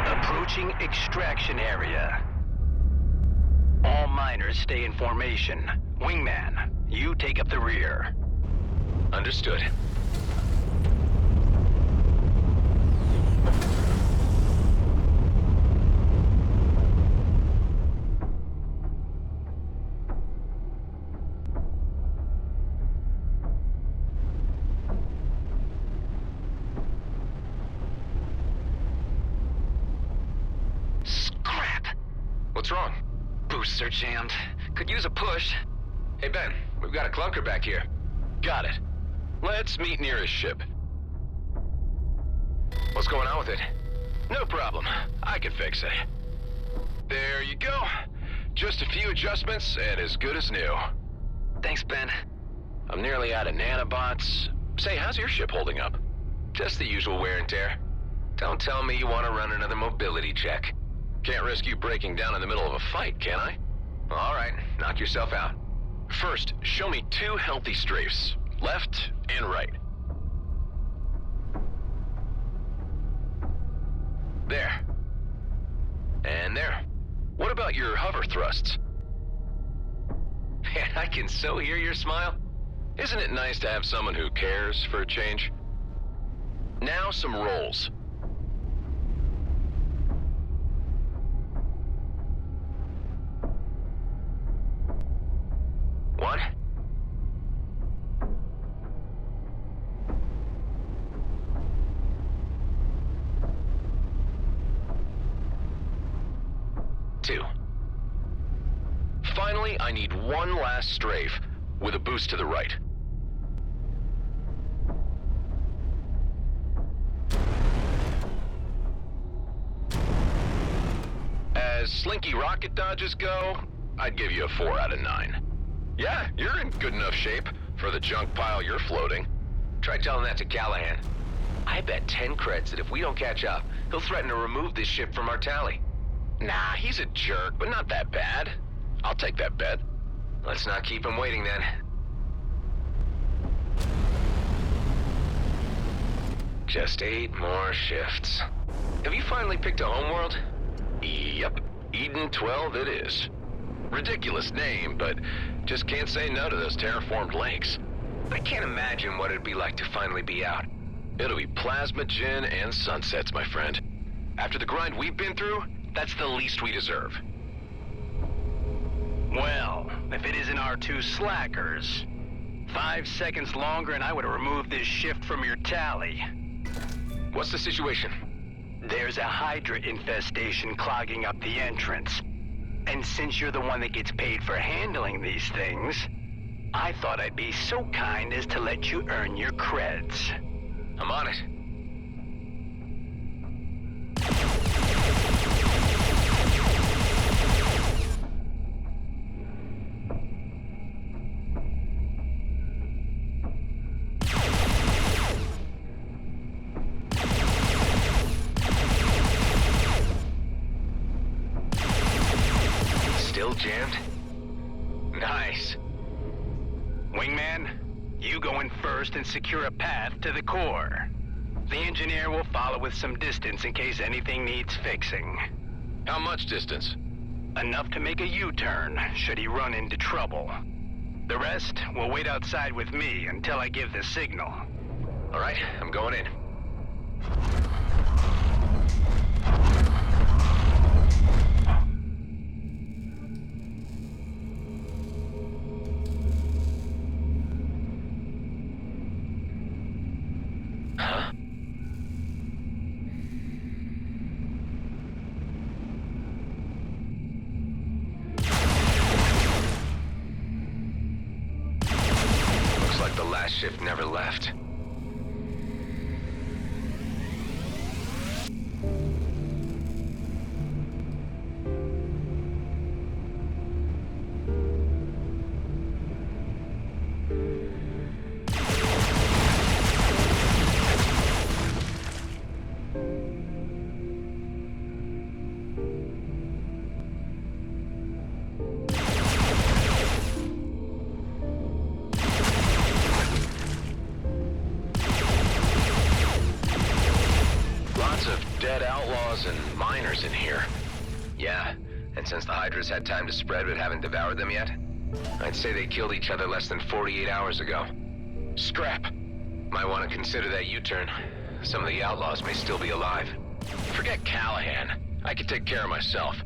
Approaching extraction area. All miners stay in formation. Wingman, you take up the rear. Understood. What's wrong? Boosts are jammed. Could use a push. Hey Ben, we've got a clunker back here. Got it. Let's meet near his ship. What's going on with it? No problem. I can fix it. There you go. Just a few adjustments and as good as new. Thanks, Ben. I'm nearly out of nanobots. Say, how's your ship holding up? Just the usual wear and tear. Don't tell me you want to run another mobility check. Can't risk you breaking down in the middle of a fight, can I? All right, knock yourself out. First, show me 2 healthy strafes, left and right. There. And there. What about your hover thrusts? Man, I can so hear your smile. Isn't it nice to have someone who cares for a change? Now some rolls. One. Two. Finally, I need one last strafe with a boost to the right. As slinky rocket dodges go, I'd give you a 4 out of 9. Yeah, you're in good enough shape for the junk pile you're floating. Try telling that to Callahan. I bet 10 creds that if we don't catch up, he'll threaten to remove this ship from our tally. Nah, he's a jerk, but not that bad. I'll take that bet. Let's not keep him waiting then. Just 8 more shifts. Have you finally picked a homeworld? Yep, Eden 12 it is. Ridiculous name, but just can't say no to those terraformed lakes. I can't imagine what it'd be like to finally be out. It'll be plasma gin and sunsets, my friend. After the grind we've been through, that's the least we deserve. Well, if it isn't our 2 slackers. 5 seconds longer and I would have removed this shift from your tally. What's the situation? There's a Hydra infestation clogging up the entrance. And since you're the one that gets paid for handling these things, I thought I'd be so kind as to let you earn your creds. I'm on it. jammed? Nice. Wingman, you go in first and secure a path to the core. The engineer will follow with some distance in case anything needs fixing. How much distance? Enough to make a U-turn, should he run into trouble. The rest will wait outside with me until I give the signal. All right, I'm going in. Huh? Looks like the last shift never left. Dead outlaws and miners in here. Yeah, and since the Hydras had time to spread but haven't devoured them yet, I'd say they killed each other less than 48 hours ago. Scrap. Might want to consider that U-turn. Some of the outlaws may still be alive. Forget Callahan. I can take care of myself.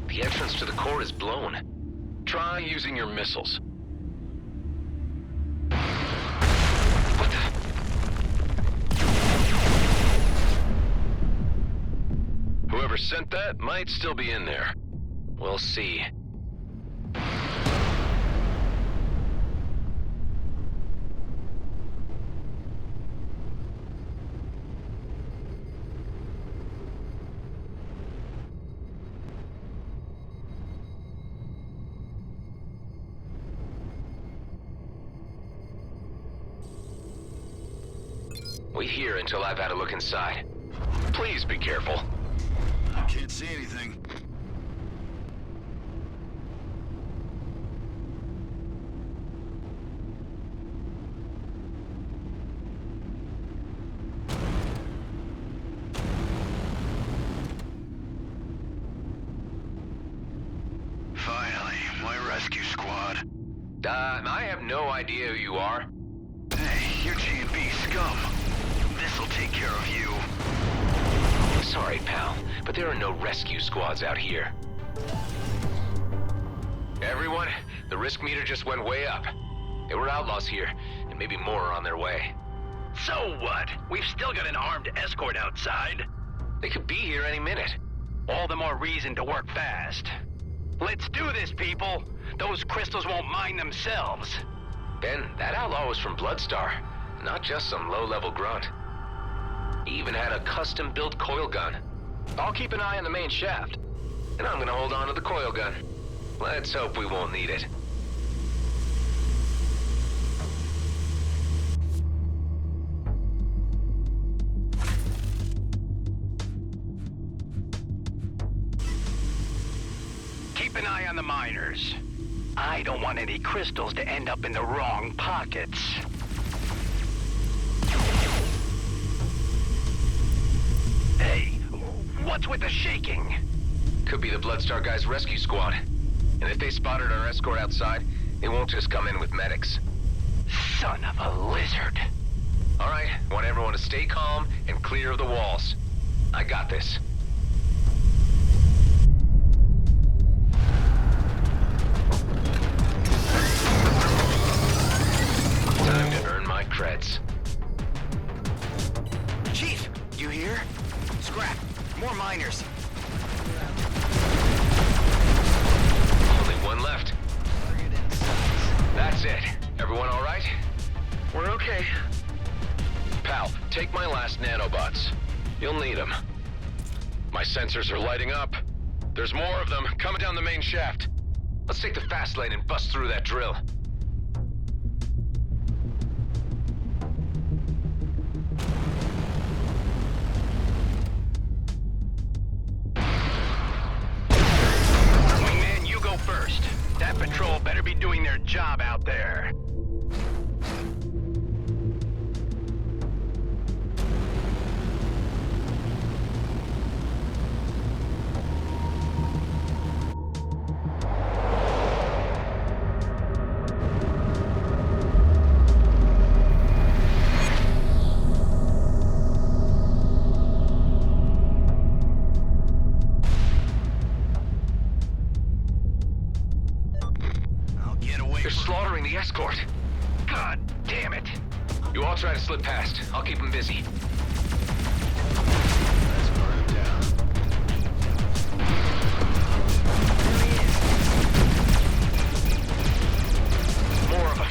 The entrance to the core is blown. Try using your missiles. What the? Whoever sent that might still be in there. We'll see. Wait here until I've had a look inside. Please be careful. I can't see anything. Finally, my rescue squad. I have no idea who you are. Hey, you're G&B scum. This'll take care of you. Sorry, pal, but there are no rescue squads out here. Everyone, the risk meter just went way up. There were outlaws here, and maybe more are on their way. So what? We've still got an armed escort outside. They could be here any minute. All the more reason to work fast. Let's do this, people. Those crystals won't mind themselves. Ben, that outlaw was from Bloodstar, not just some low-level grunt. He even had a custom-built coil gun. I'll keep an eye on the main shaft, and I'm gonna hold on to the coil gun. Let's hope we won't need it. Keep an eye on the miners. I don't want any crystals to end up in the wrong pockets. Hey, what's with the shaking? Could be the Bloodstar guys' rescue squad. And if they spotted our escort outside, they won't just come in with medics. Son of a lizard. All right, want everyone to stay calm and clear of the walls. I got this. Time to earn my creds. Chief, you here? Scrap. More miners. Only one left. That's it. Everyone all right? We're okay. Pal, take my last nanobots. You'll need them. My sensors are lighting up. There's more of them coming down the main shaft. Let's take the fast lane and bust through that drill. Wingman, you go first. That patrol better be doing their job out there. They're slaughtering the escort. God damn it. You all try to slip past. I'll keep them busy. More of them.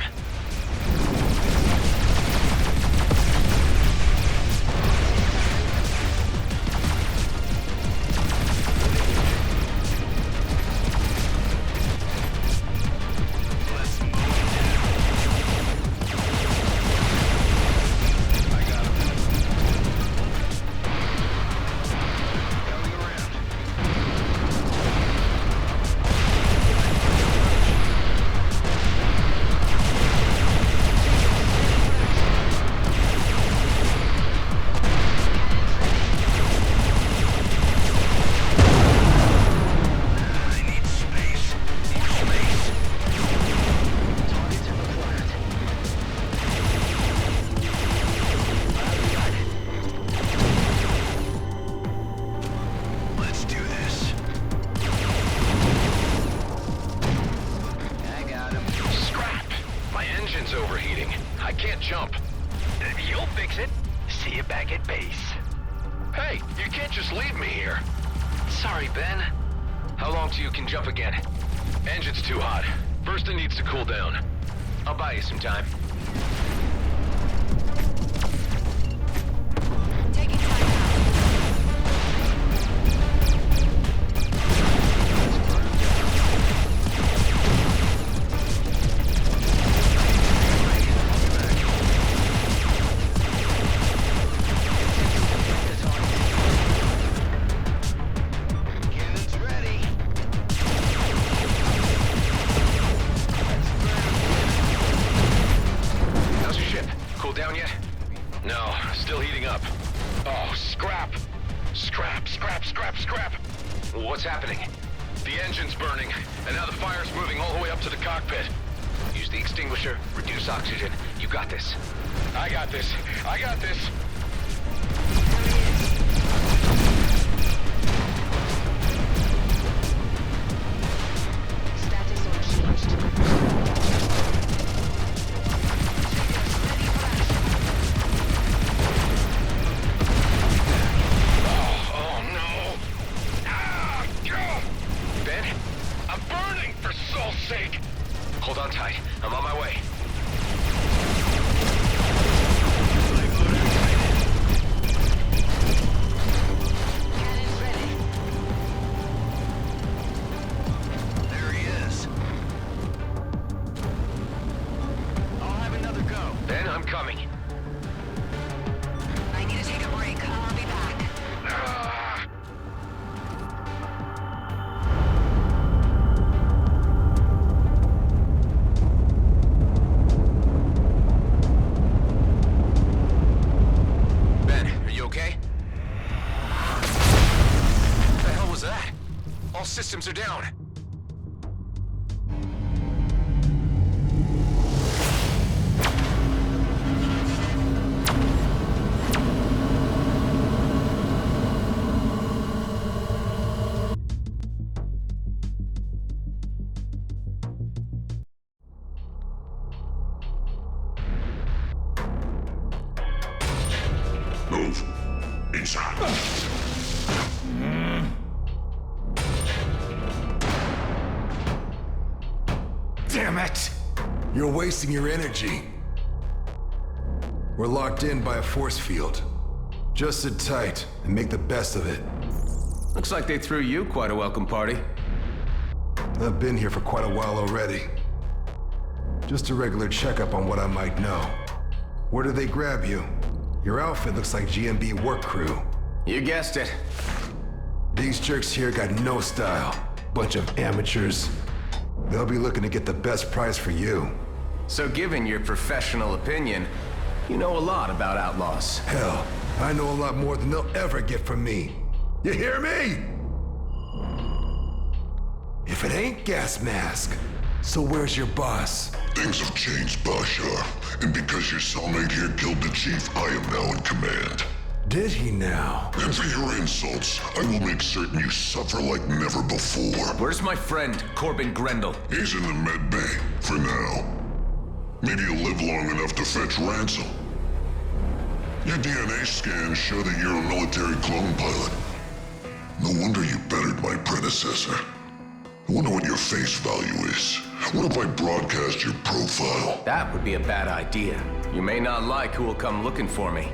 Overheating. I can't jump. You'll fix it. See you back at base. Hey, you can't just leave me here. Sorry, Ben. How long till you can jump again? Engine's too hot. First it needs to cool down. I'll buy you some time. Taking time out. Down yet? No, still heating up. Oh, scrap! Scrap, scrap, scrap, scrap! What's happening? The engine's burning, and now the fire's moving all the way up to the cockpit. Use the extinguisher, reduce oxygen. You got this. I got this. I got this! Status unchanged. Hold on tight. I'm on my way. Cannons ready. There he is. I'll have another go. Ben, I'm coming. I need to take a break. I'll be back. All systems are down. Move. Inside. Damn it! You're wasting your energy. We're locked in by a force field. Just sit tight and make the best of it. Looks like they threw you quite a welcome party. I've been here for quite a while already. Just a regular checkup on what I might know. Where did they grab you? Your outfit looks like GMB work crew. You guessed it. These jerks here got no style. Bunch of amateurs. They'll be looking to get the best price for you. So given your professional opinion, you know a lot about outlaws. Hell, I know a lot more than they'll ever get from me. You hear me? If it ain't Gas Mask, so where's your boss? Things have changed, Bashar. And because your cellmate here killed the chief, I am now in command. Did he now? And for your insults, I will make certain you suffer like never before. Where's my friend, Corbin Grendel? He's in the med bay, for now. Maybe you'll live long enough to fetch ransom. Your DNA scans show that you're a military clone pilot. No wonder you bettered my predecessor. I wonder what your face value is. What if I broadcast your profile? That would be a bad idea. You may not like who will come looking for me.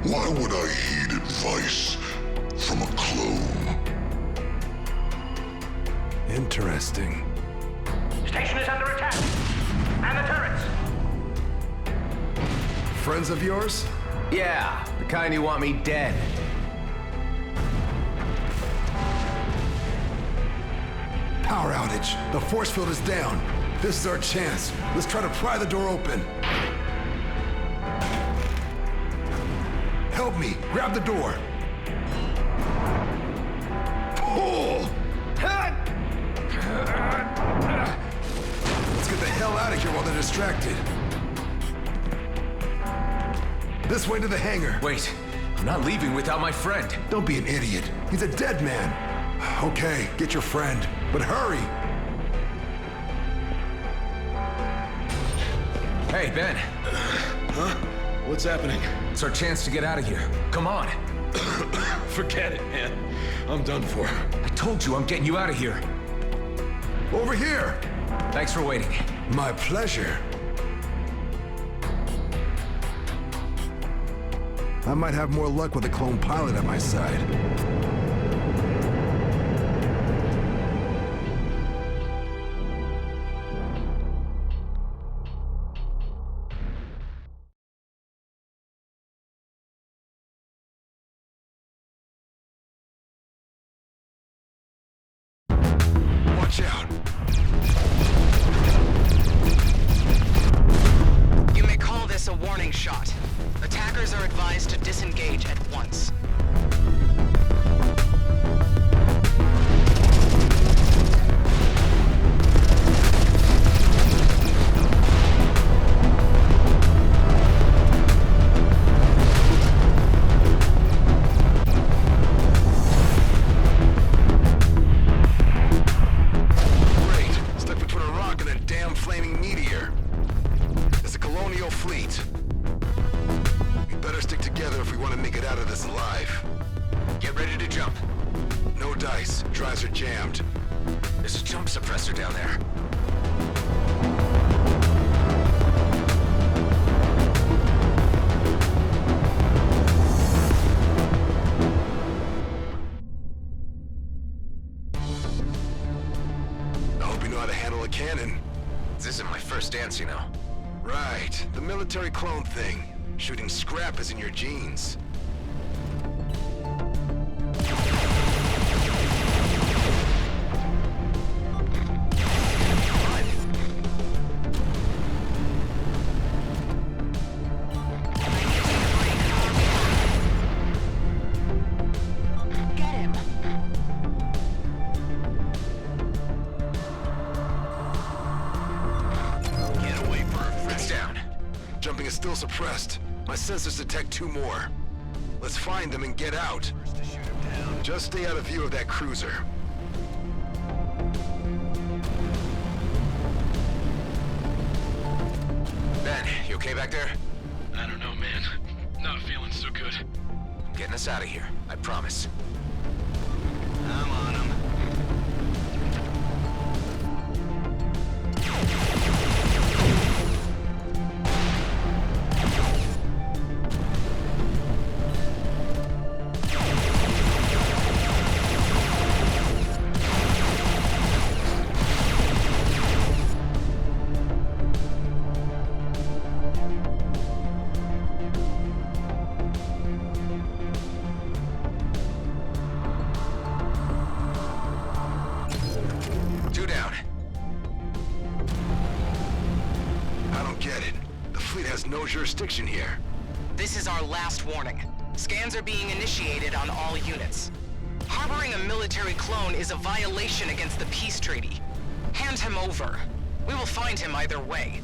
Why would I heed advice from a clone? Interesting. Station is under attack. And the turrets. Friends of yours? Yeah, the kind you want me dead. Power outage. The force field is down. This is our chance. Let's try to pry the door open. Help me. Grab the door. Pull! Let's get the hell out of here while they're distracted. This way to the hangar. Wait, I'm not leaving without my friend. Don't be an idiot. He's a dead man. Okay, get your friend, but hurry. Hey, Ben. Huh? What's happening? It's our chance to get out of here. Come on. Forget it, man. I'm done for. I told you I'm getting you out of here. Over here. Thanks for waiting. My pleasure. I might have more luck with a clone pilot at my side. Watch out. You may call this a warning shot. Attackers are advised to disengage at once. Great. Stuck between a rock and a damn flaming meteor. It's a colonial fleet. We better stick together if we want to make it out of this alive. Get ready to jump. No dice. Drives are jammed. There's a jump suppressor down there. I hope you know how to handle a cannon. This isn't my first dance, you know. Right. The military clone thing. Shooting scrap is in your genes. Get him. Get away for a It's down. Jumping is still suppressed. My sensors detect 2 more. Let's find them and get out. Just stay out of view of that cruiser. Ben, you okay back there? I don't know, man. Not feeling so good. Getting us out of here, I promise. I'm on him. No jurisdiction here. This is our last warning. Scans are being initiated on all units. Harboring a military clone is a violation against the peace treaty. Hand him over. We will find him either way.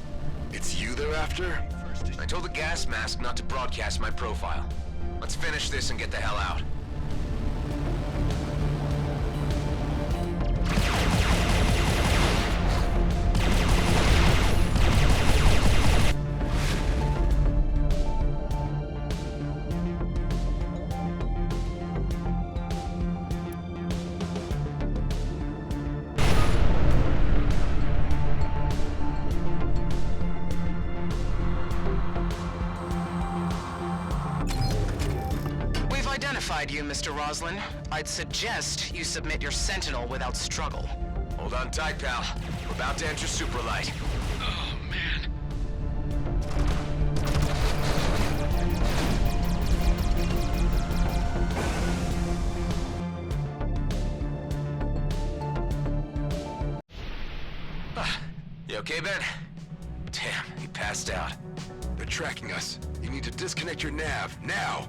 It's you they're after? I told the gas mask not to broadcast my profile. Let's finish this and get the hell out. You, Mr. Roslin. I'd suggest you submit your sentinel without struggle. Hold on tight, pal. We're about to enter Superlight. Oh, man. You okay, Ben? Damn, he passed out. They're tracking us. You need to disconnect your nav, now!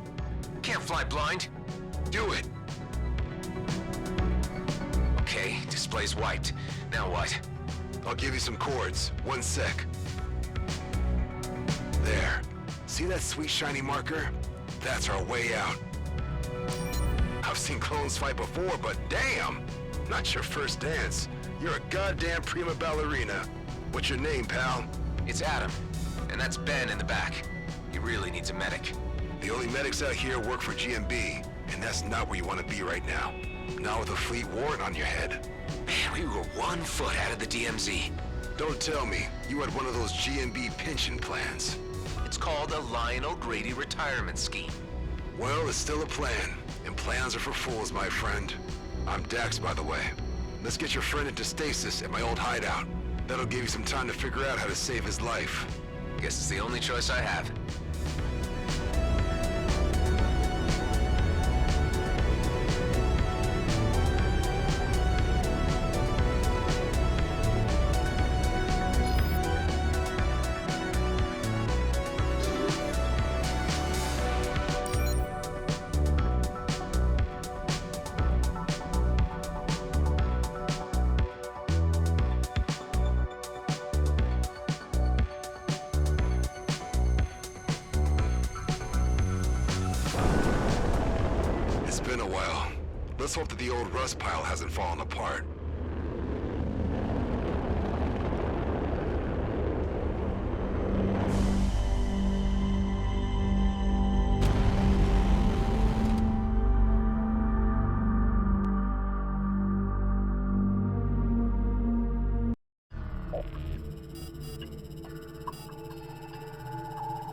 Can't fly blind. Do it! Okay, display's wiped. Now what? I'll give you some chords. 1 sec. There. See that sweet shiny marker? That's our way out. I've seen clones fight before, but damn! Not your first dance. You're a goddamn prima ballerina. What's your name, pal? It's Adam. And that's Ben in the back. He really needs a medic. The only medics out here work for GMB, and that's not where you want to be right now. Not with a fleet warrant on your head. Man, we were 1 foot out of the DMZ. Don't tell me you had one of those GMB pension plans. It's called a Lionel Grady retirement scheme. Well, it's still a plan, and plans are for fools, my friend. I'm Dax, by the way. Let's get your friend into stasis at my old hideout. That'll give you some time to figure out how to save his life. Guess it's the only choice I have. Let's hope that the old rust pile hasn't fallen apart.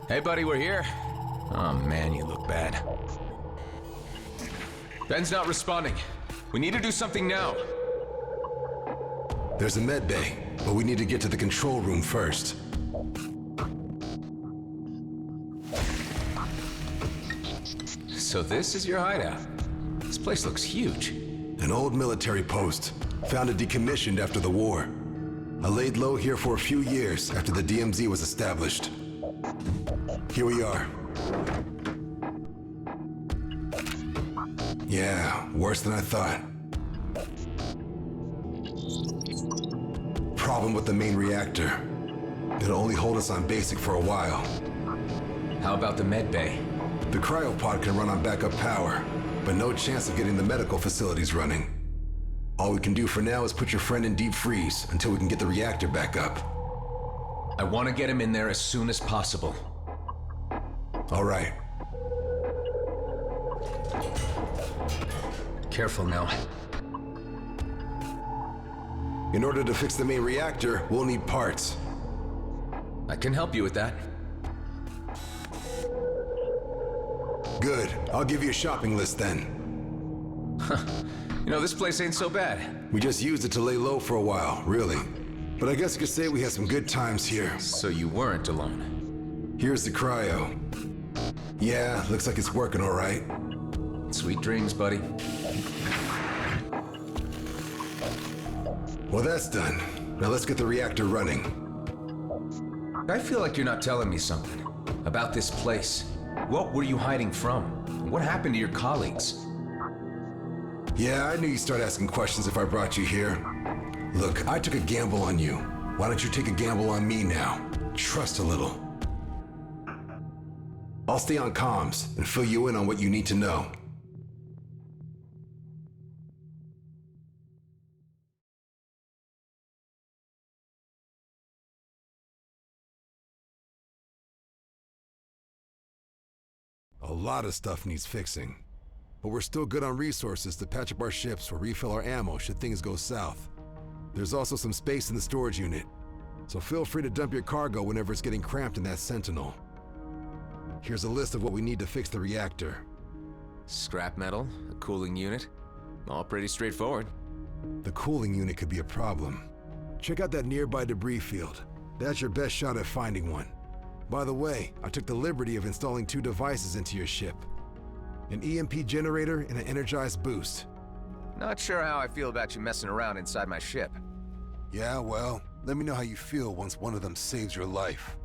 Hey buddy, we're here. Oh man, you look bad. Ben's not responding. We need to do something now. There's a med bay, but we need to get to the control room first. So this is your hideout. This place looks huge. An old military post, founded decommissioned after the war. I laid low here for a few years after the DMZ was established. Here we are. Yeah, worse than I thought. Problem with the main reactor. It'll only hold us on basic for a while. How about the med bay? The cryopod can run on backup power, but no chance of getting the medical facilities running. All we can do for now is put your friend in deep freeze until we can get the reactor back up. I want to get him in there as soon as possible. All right. Careful now. In order to fix the main reactor, we'll need parts. I can help you with that. Good. I'll give you a shopping list then. You know, this place ain't so bad. We just used it to lay low for a while, really. But I guess you could say we had some good times here. So you weren't alone. Here's the cryo. Yeah, looks like it's working all right. Sweet dreams, buddy. Well, that's done. Now let's get the reactor running. I feel like you're not telling me something about this place. What were you hiding from? What happened to your colleagues? Yeah, I knew you'd start asking questions if I brought you here. Look, I took a gamble on you. Why don't you take a gamble on me now? Trust a little. I'll stay on comms and fill you in on what you need to know. A lot of stuff needs fixing, but we're still good on resources to patch up our ships or refill our ammo should things go south. There's also some space in the storage unit, so feel free to dump your cargo whenever it's getting cramped in that Sentinel. Here's a list of what we need to fix the reactor. Scrap metal, a cooling unit, all pretty straightforward. The cooling unit could be a problem. Check out that nearby debris field. That's your best shot at finding one. By the way, I took the liberty of installing 2 devices into your ship. An EMP generator and an energized boost. Not sure how I feel about you messing around inside my ship. Yeah, well, let me know how you feel once one of them saves your life.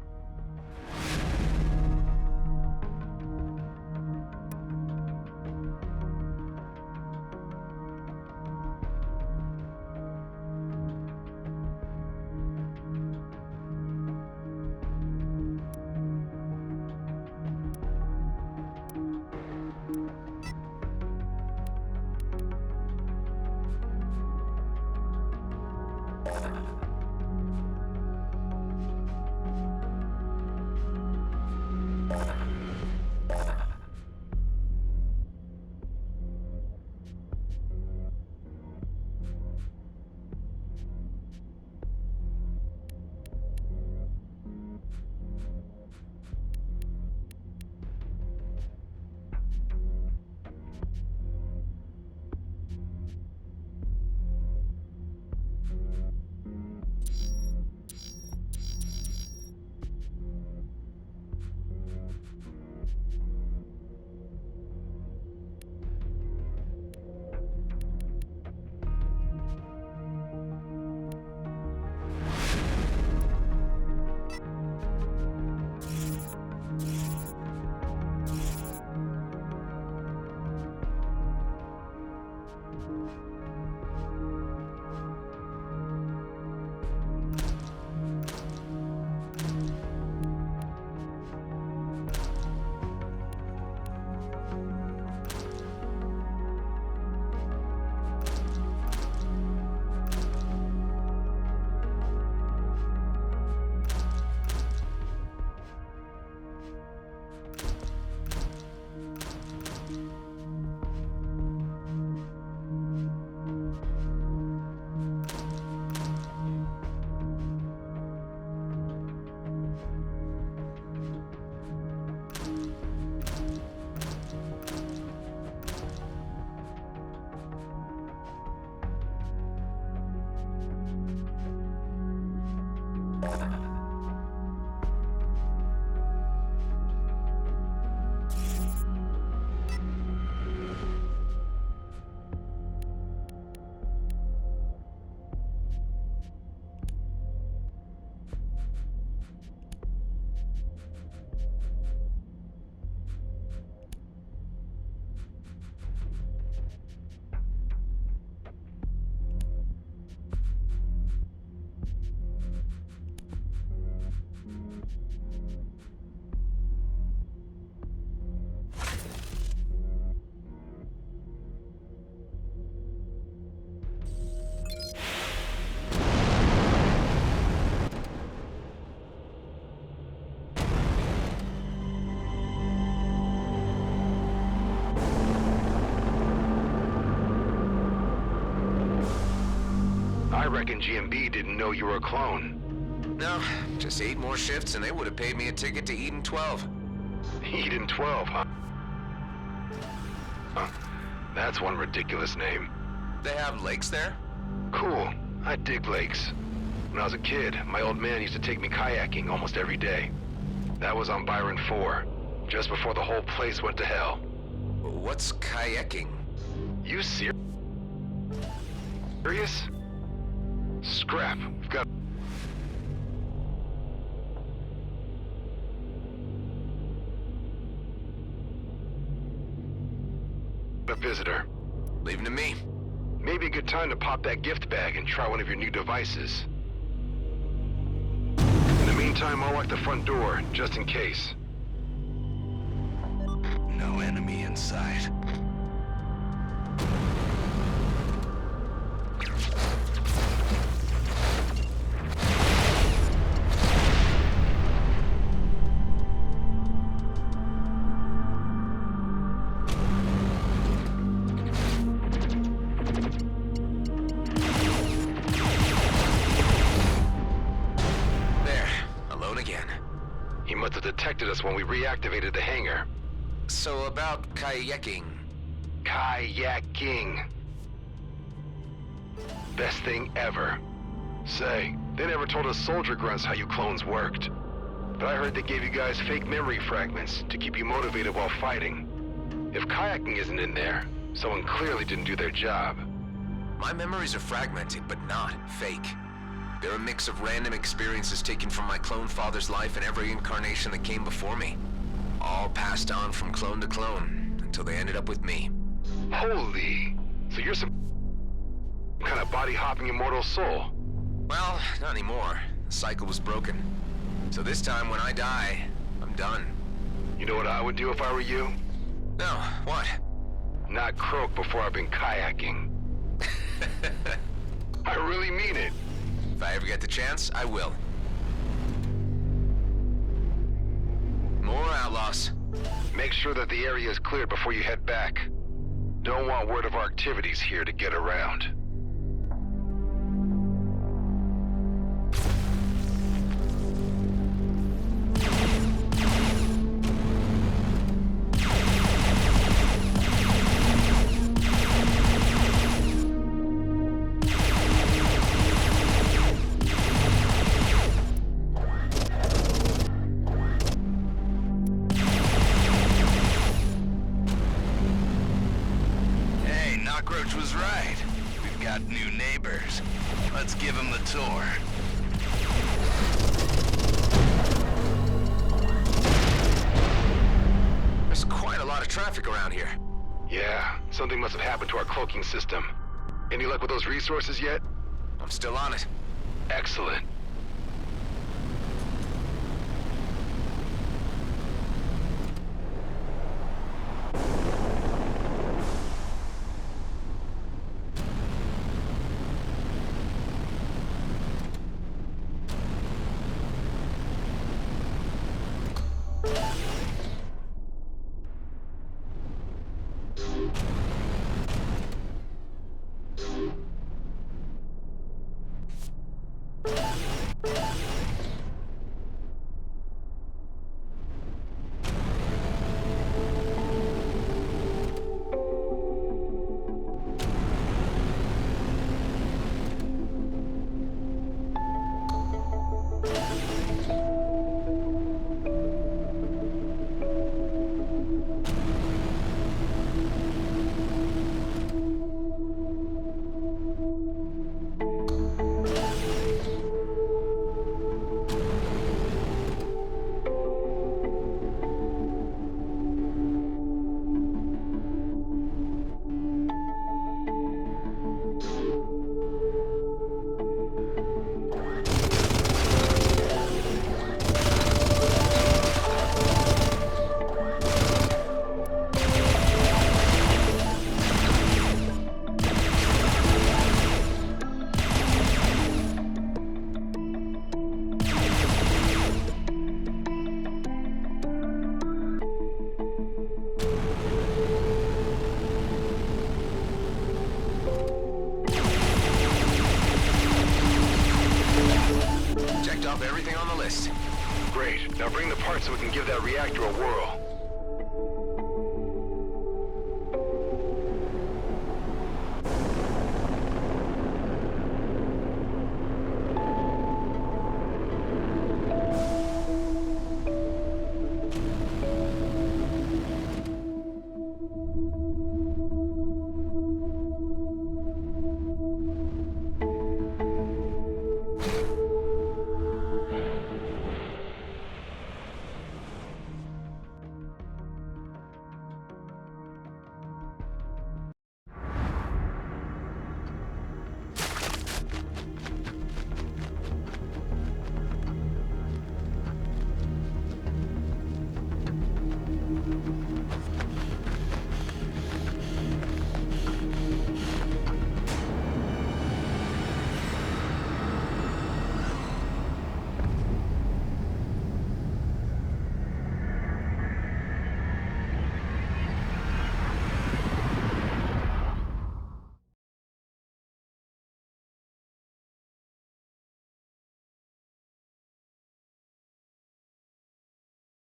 reckon GMB didn't know you were a clone. No, just 8 more shifts and they would have paid me a ticket to Eden 12. Eden 12, huh? Huh. That's one ridiculous name. They have lakes there? Cool. I dig lakes. When I was a kid, my old man used to take me kayaking almost every day. That was on Byron 4, just before the whole place went to hell. What's kayaking? You serious? Scrap. We've got a visitor. Leave him to me. Maybe a good time to pop that gift bag and try one of your new devices. In the meantime, I'll lock the front door, just in case. No enemy in sight. Detected us when we reactivated the hangar. So about kayaking. Kayaking. Best thing ever. Say, they never told us soldier grunts how you clones worked. But I heard they gave you guys fake memory fragments to keep you motivated while fighting. If kayaking isn't in there, someone clearly didn't do their job. My memories are fragmented, but not fake. They're a mix of random experiences taken from my clone father's life and every incarnation that came before me. All passed on from clone to clone, until they ended up with me. Holy! So you're some kind of body-hopping immortal soul? Well, not anymore. The cycle was broken. So this time when I die, I'm done. You know what I would do if I were you? No, what? Not croak before I've been kayaking. I really mean it. If I ever get the chance, I will. More outlaws. Make sure that the area is cleared before you head back. Don't want word of our activities here to get around. Let's give him the tour. There's quite a lot of traffic around here. Yeah, something must have happened to our cloaking system. Any luck with those resources yet? I'm still on it. Excellent. off everything on the list. Great. Now bring the parts so we can give that reactor a whirl.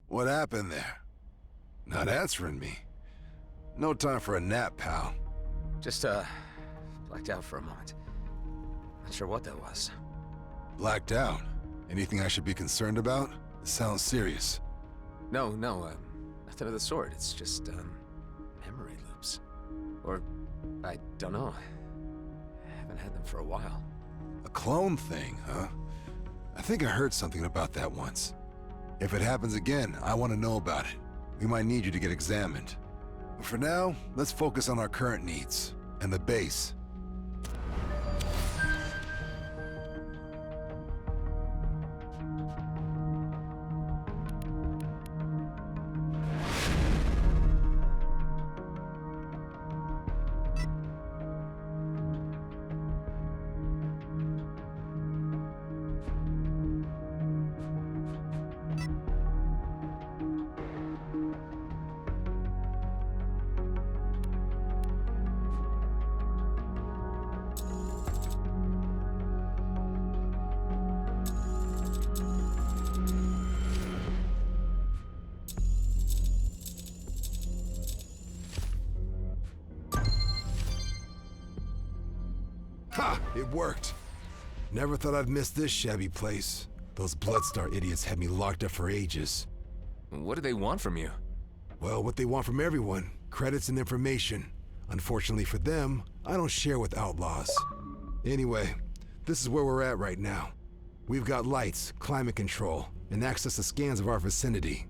What happened there? Not answering me. No time for a nap, pal. Just, blacked out for a moment. Not sure what that was. Blacked out? Anything I should be concerned about? It sounds serious. No, nothing of the sort. It's just, memory loops. Or, I don't know. I haven't had them for a while. A clone thing, huh? I think I heard something about that once. If it happens again, I want to know about it. We might need you to get examined. But for now, let's focus on our current needs, and the base. Ha! It worked. Never thought I'd miss this shabby place. Those Bloodstar idiots had me locked up for ages. What do they want from you? Well, what they want from everyone. Credits and information. Unfortunately for them, I don't share with outlaws. Anyway, this is where we're at right now. We've got lights, climate control, and access to scans of our vicinity.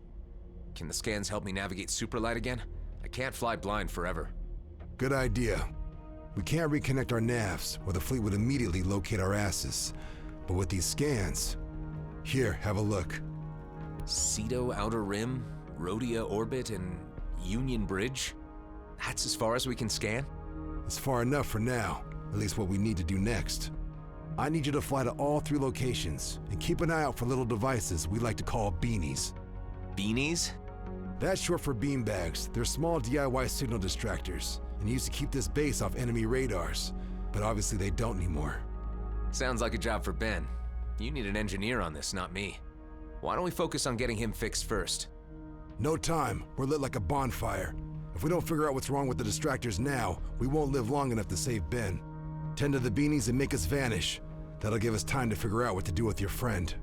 Can the scans help me navigate Superlight again? I can't fly blind forever. Good idea. We can't reconnect our navs, or the fleet would immediately locate our asses. But with these scans... Here, have a look. Cedo Outer Rim, Rhodia Orbit, and Union Bridge? That's as far as we can scan? It's far enough for now, at least what we need to do next. I need you to fly to all 3 locations, and keep an eye out for little devices we like to call beanies. Beanies? That's short for beanbags. They're small DIY signal distractors, and used to keep this base off enemy radars. But obviously they don't anymore. Sounds like a job for Ben. You need an engineer on this, not me. Why don't we focus on getting him fixed first? No time. We're lit like a bonfire. If we don't figure out what's wrong with the distractors now, we won't live long enough to save Ben. Tend to the beanies and make us vanish. That'll give us time to figure out what to do with your friend.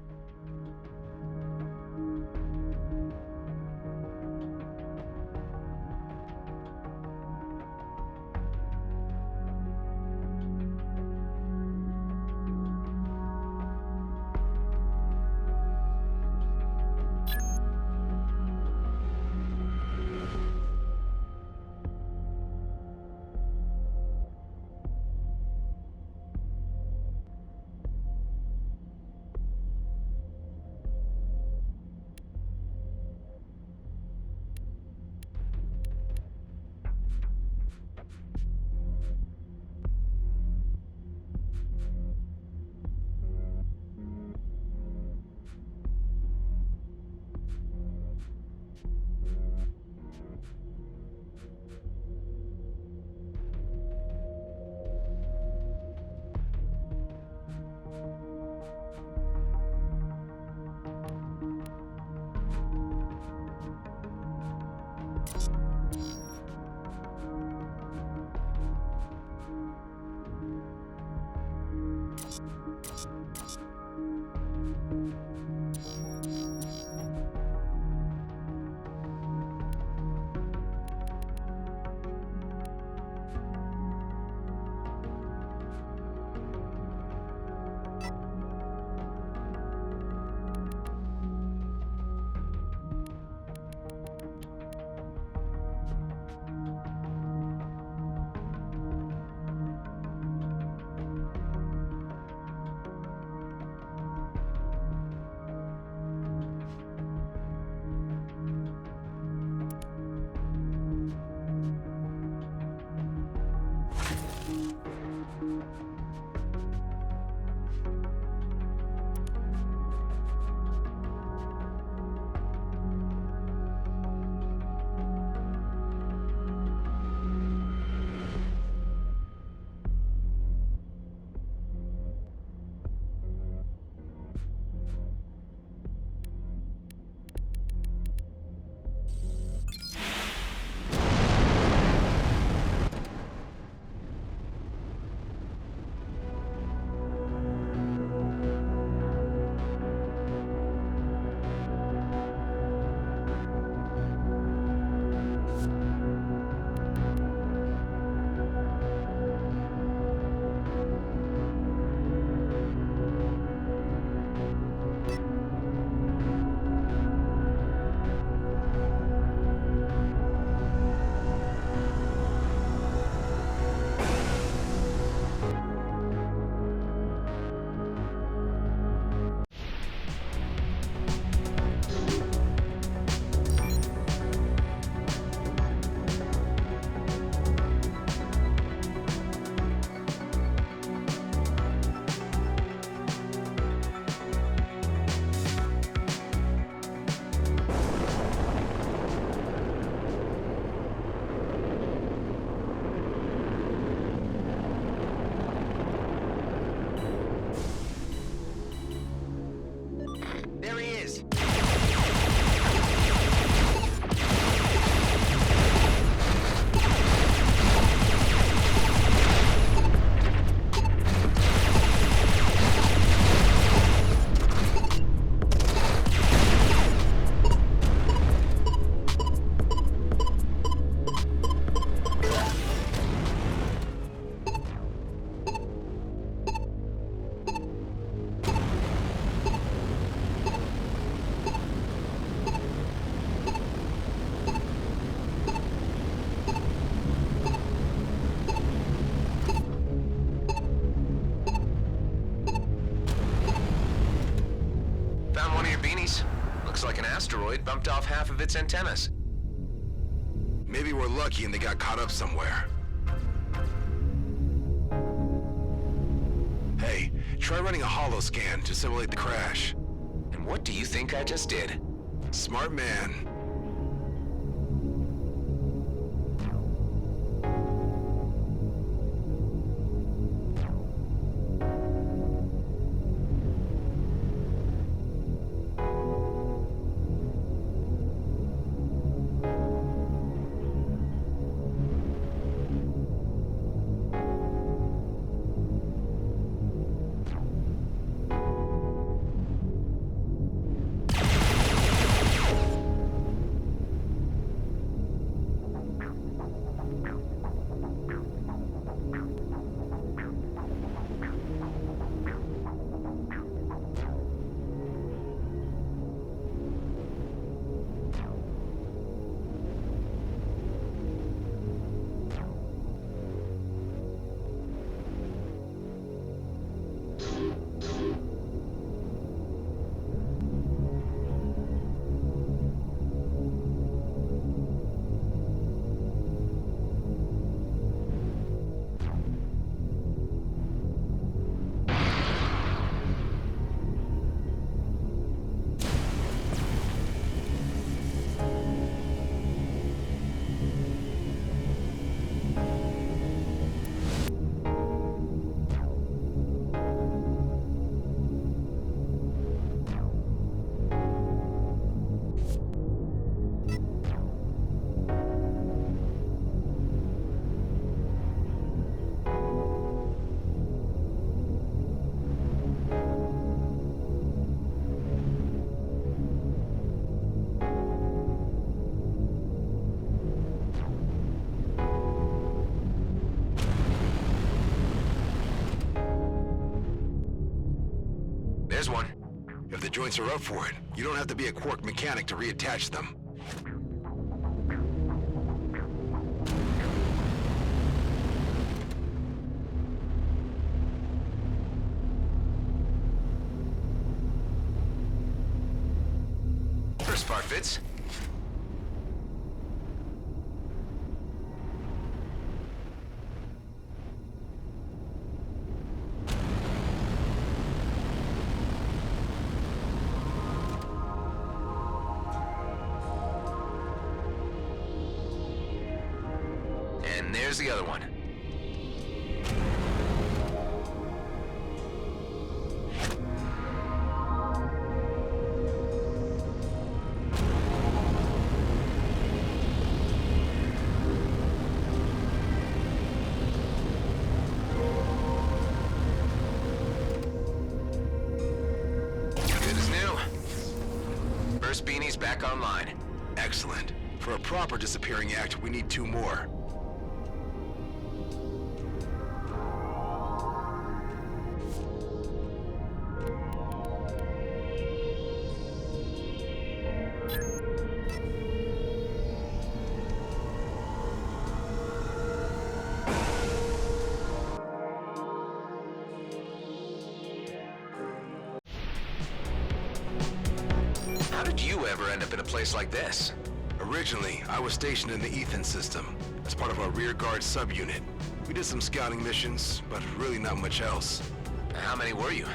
Found one of your beanies. Looks like an asteroid bumped off half of its antennas. Maybe we're lucky and they got caught up somewhere. Hey, try running a holo scan to simulate the crash. And what do you think I just did? Smart man. There's one. If the joints are up for it, you don't have to be a Quark mechanic to reattach them. First part fits. And there's the other one. Good as new. First beanie's back online. Excellent. For a proper disappearing act, we need 2 more. How did you ever end up in a place like this? Originally, I was stationed in the Ethan system as part of our rearguard subunit. We did some scouting missions, but really not much else. How many were you?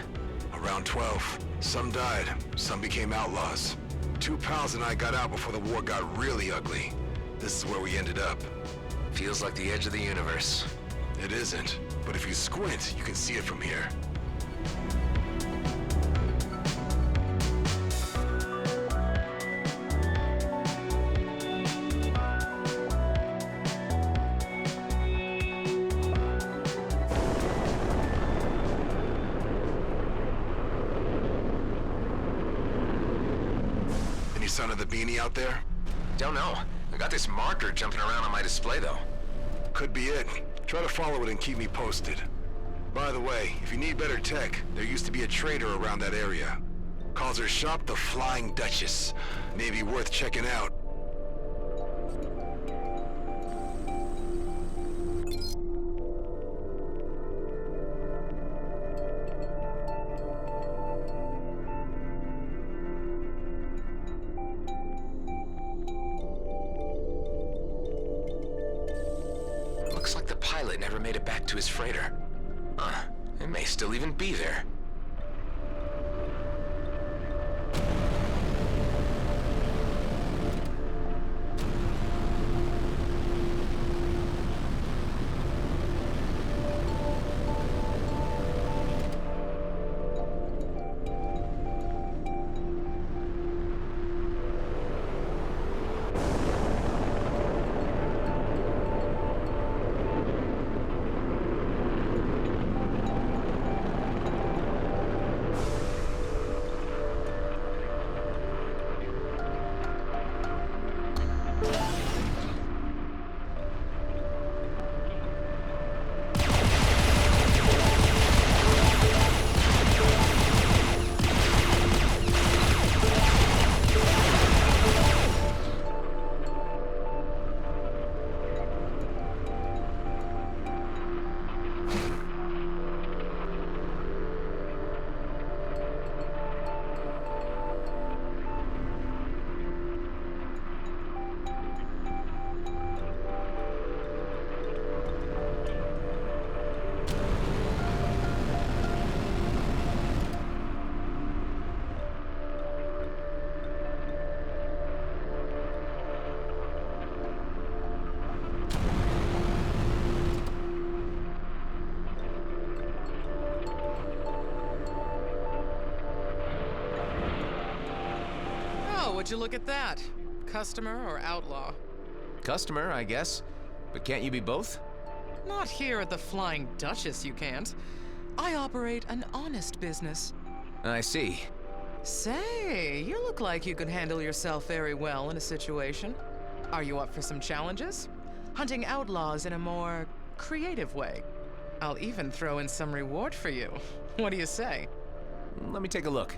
Around 12. Some died, some became outlaws. 2 pals and I got out before the war got really ugly. This is where we ended up. Feels like the edge of the universe. It isn't, but if you squint, you can see it from here. Any sign of the beanie out there? Don't know. I got this marker jumping around on my display, though. Could be it. Try to follow it and keep me posted. By the way, if you need better tech, there used to be a trader around that area. Calls her shop the Flying Duchess. Maybe worth checking out. pilot never made it back to his freighter. It may still even be there. Would you look at that? Customer or outlaw? Customer, I guess. But can't you be both? Not here at the Flying Duchess, you can't. I operate an honest business. I see. Say, you look like you could handle yourself very well in a situation. Are you up for some challenges? Hunting outlaws in a more creative way. I'll even throw in some reward for you. What do you say? Let me take a look.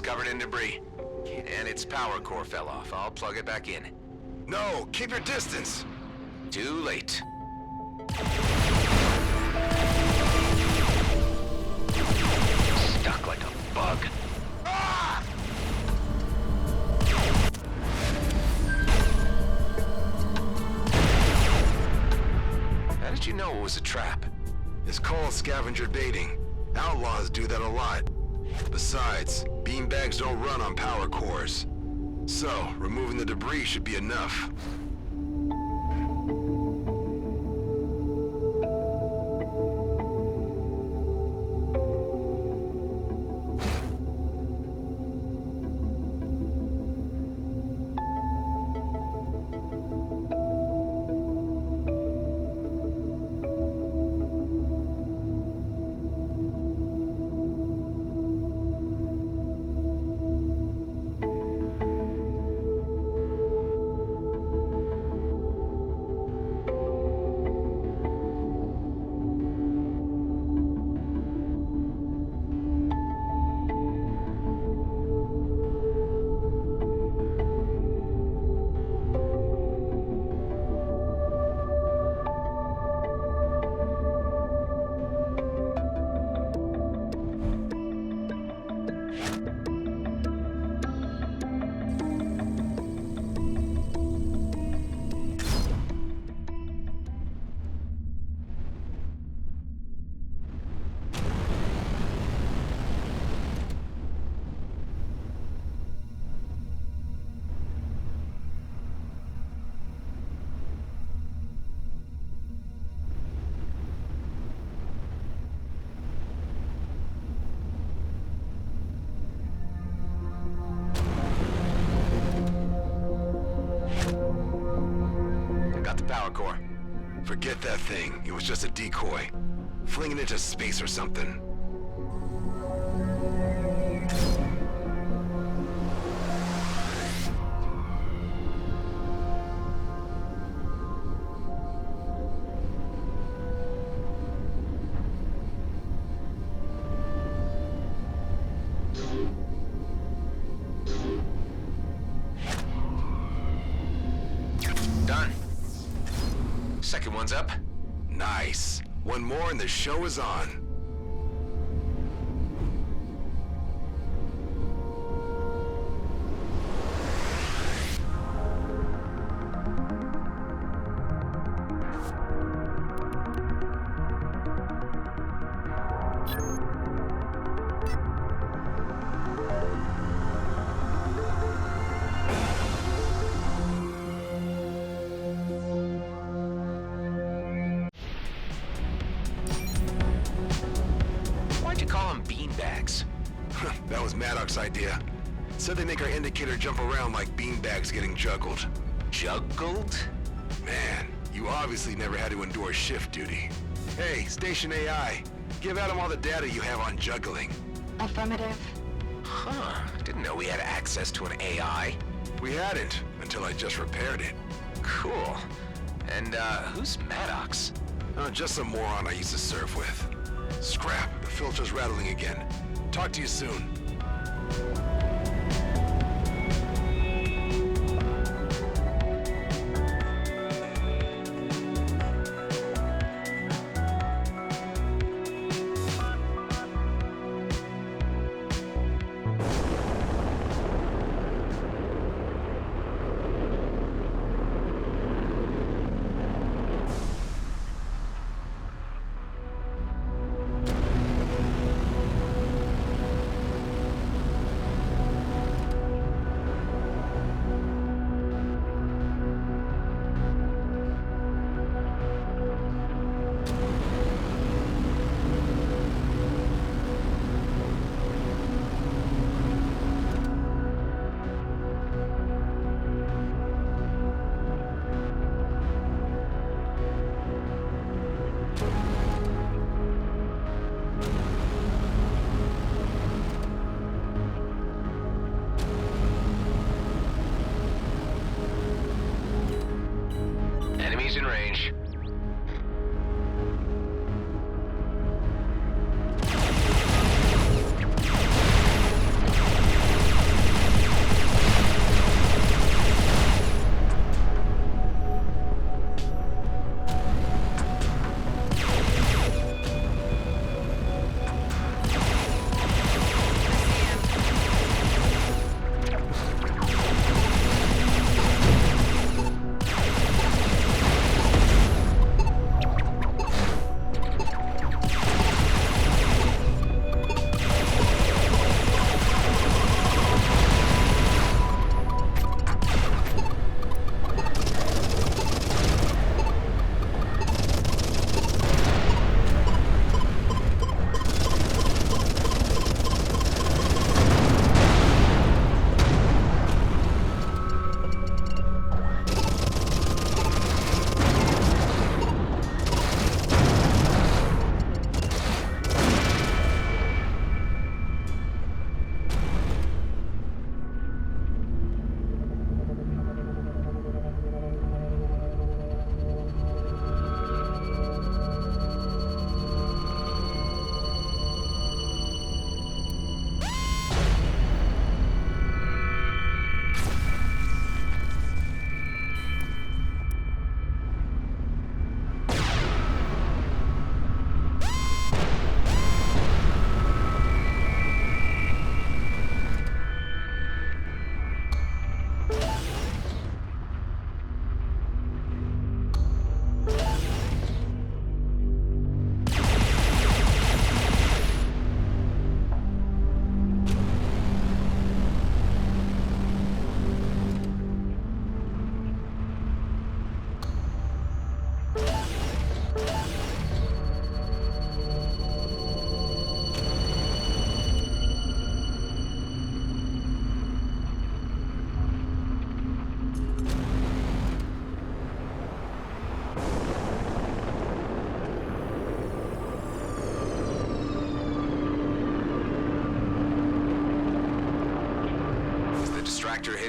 Covered in debris. And its power core fell off. I'll plug it back in. No, keep your distance. Too late. Stuck like a bug. Ah! How did you know it was a trap? It's called scavenger baiting. Outlaws do that a lot. Besides, beanbags don't run on power cores. So, removing the debris should be enough. Got the power core. Forget that thing. It was just a decoy. Fling it into space or something. Done. Second one's up. Nice. One more and the show is on. Why'd you call them beanbags? That was Maddox's idea. Said they make our indicator jump around like beanbags getting juggled. Juggled? Man, you obviously never had to endure shift duty. Hey, Station AI, give Adam all the data you have on juggling. Affirmative. Huh. Didn't know we had access to an AI. We hadn't, until I just repaired it. Cool. And, who's Maddox? Just some moron I used to surf with. Scrap, the filter's rattling again. Talk to you soon. Enemies in range.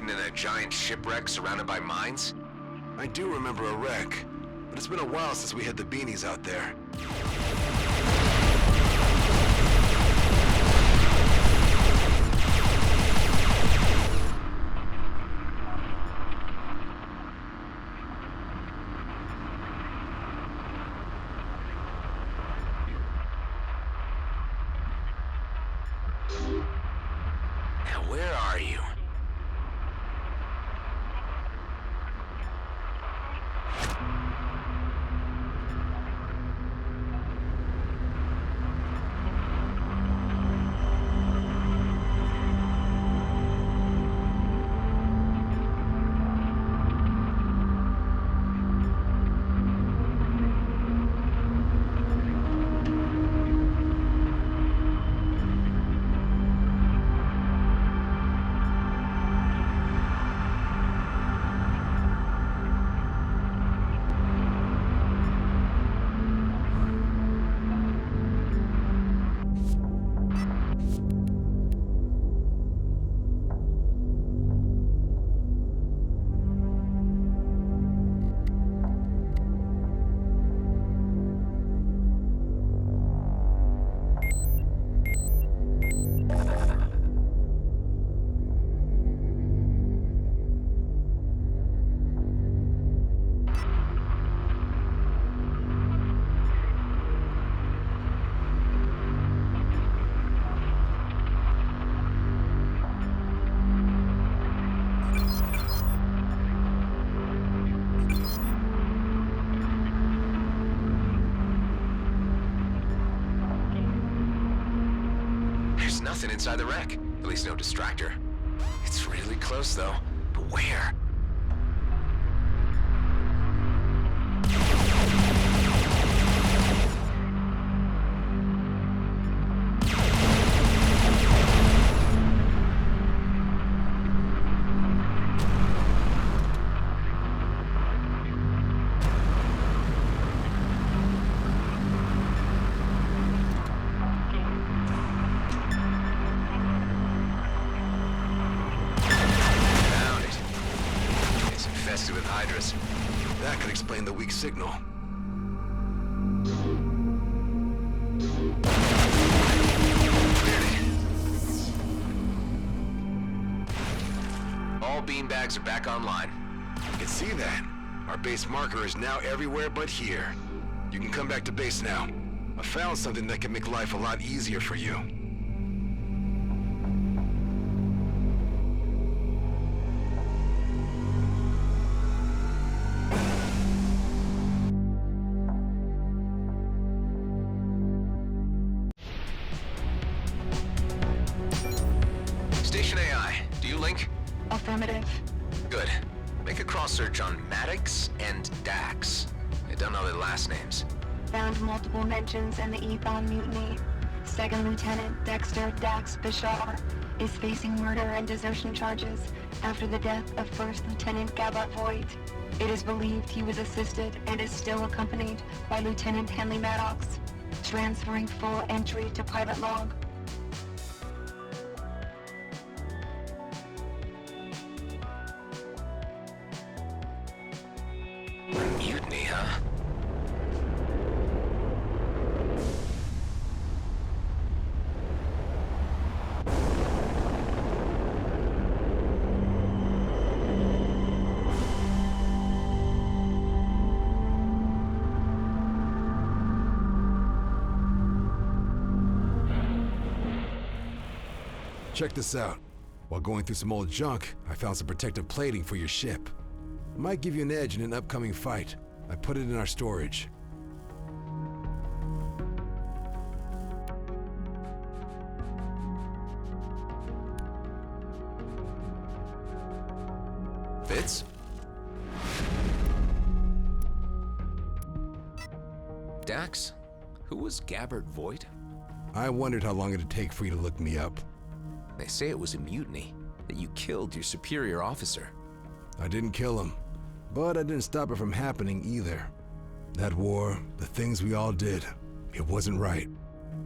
hidden in a giant shipwreck surrounded by mines? I do remember a wreck, but it's been a while since we had the beanies out there. Now, where are you? There's nothing inside the wreck. At least no distractor. It's really close, though. But where? With Hydras. That could explain the weak signal. All beanbags are back online. I can see that. Our base marker is now everywhere but here. You can come back to base now. I found something that can make life a lot easier for you. Station AI, do you link? Affirmative. Good. Make a cross-search on Maddox and Dax. I don't know their last names. Found multiple mentions in the Ethon mutiny. Second Lieutenant Dexter Dax Bishar is facing murder and desertion charges after the death of First Lieutenant Gabot Voigt. It is believed he was assisted and is still accompanied by Lieutenant Henley Maddox. Transferring full entry to pilot log. Mutiny, huh? Check this out. While going through some old junk, I found some protective plating for your ship. It might give you an edge in an upcoming fight. I put it in our storage. Fits? Dax, who was Gabbard Voigt? I wondered how long it'd take for you to look me up. They say it was a mutiny, that you killed your superior officer. I didn't kill him, but I didn't stop it from happening either. That war, the things we all did, it wasn't right.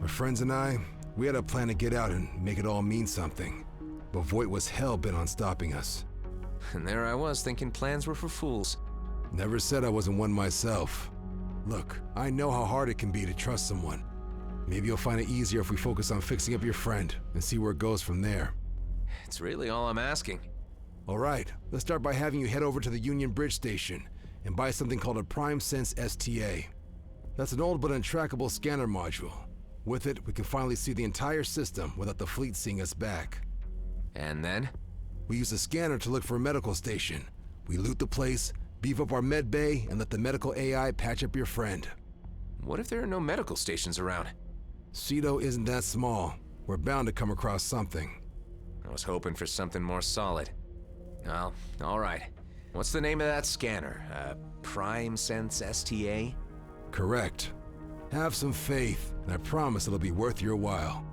My friends and I, we had a plan to get out and make it all mean something. But Voigt was hell-bent on stopping us. And there I was thinking plans were for fools. Never said I wasn't one myself. Look, I know how hard it can be to trust someone. Maybe you'll find it easier if we focus on fixing up your friend and see where it goes from there. It's really all I'm asking. All right, let's start by having you head over to the Union Bridge Station and buy something called a Prime Sense STA. That's an old but untrackable scanner module. With it, we can finally see the entire system without the fleet seeing us back. And then? We use the scanner to look for a medical station. We loot the place, beef up our med bay, and let the medical AI patch up your friend. What if there are no medical stations around? Cedo isn't that small. We're bound to come across something. I was hoping for something more solid. Well, all right. What's the name of that scanner? Prime Sense STA? Correct. Have some faith, and I promise it'll be worth your while.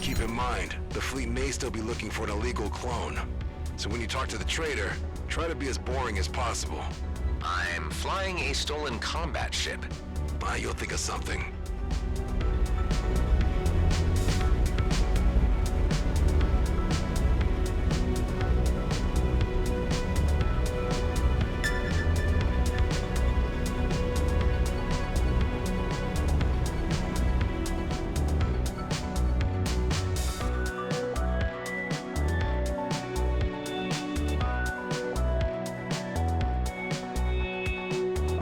Keep in mind, the fleet may still be looking for an illegal clone. So when you talk to the trader, try to be as boring as possible. I'm flying a stolen combat ship. You'll think of something.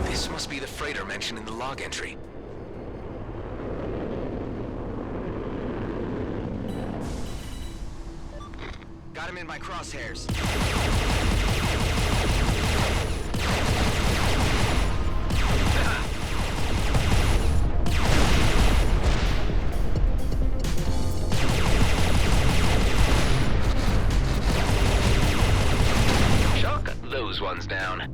This must be the freighter mentioned in the log entry. Got him in my crosshairs. Shot those ones down.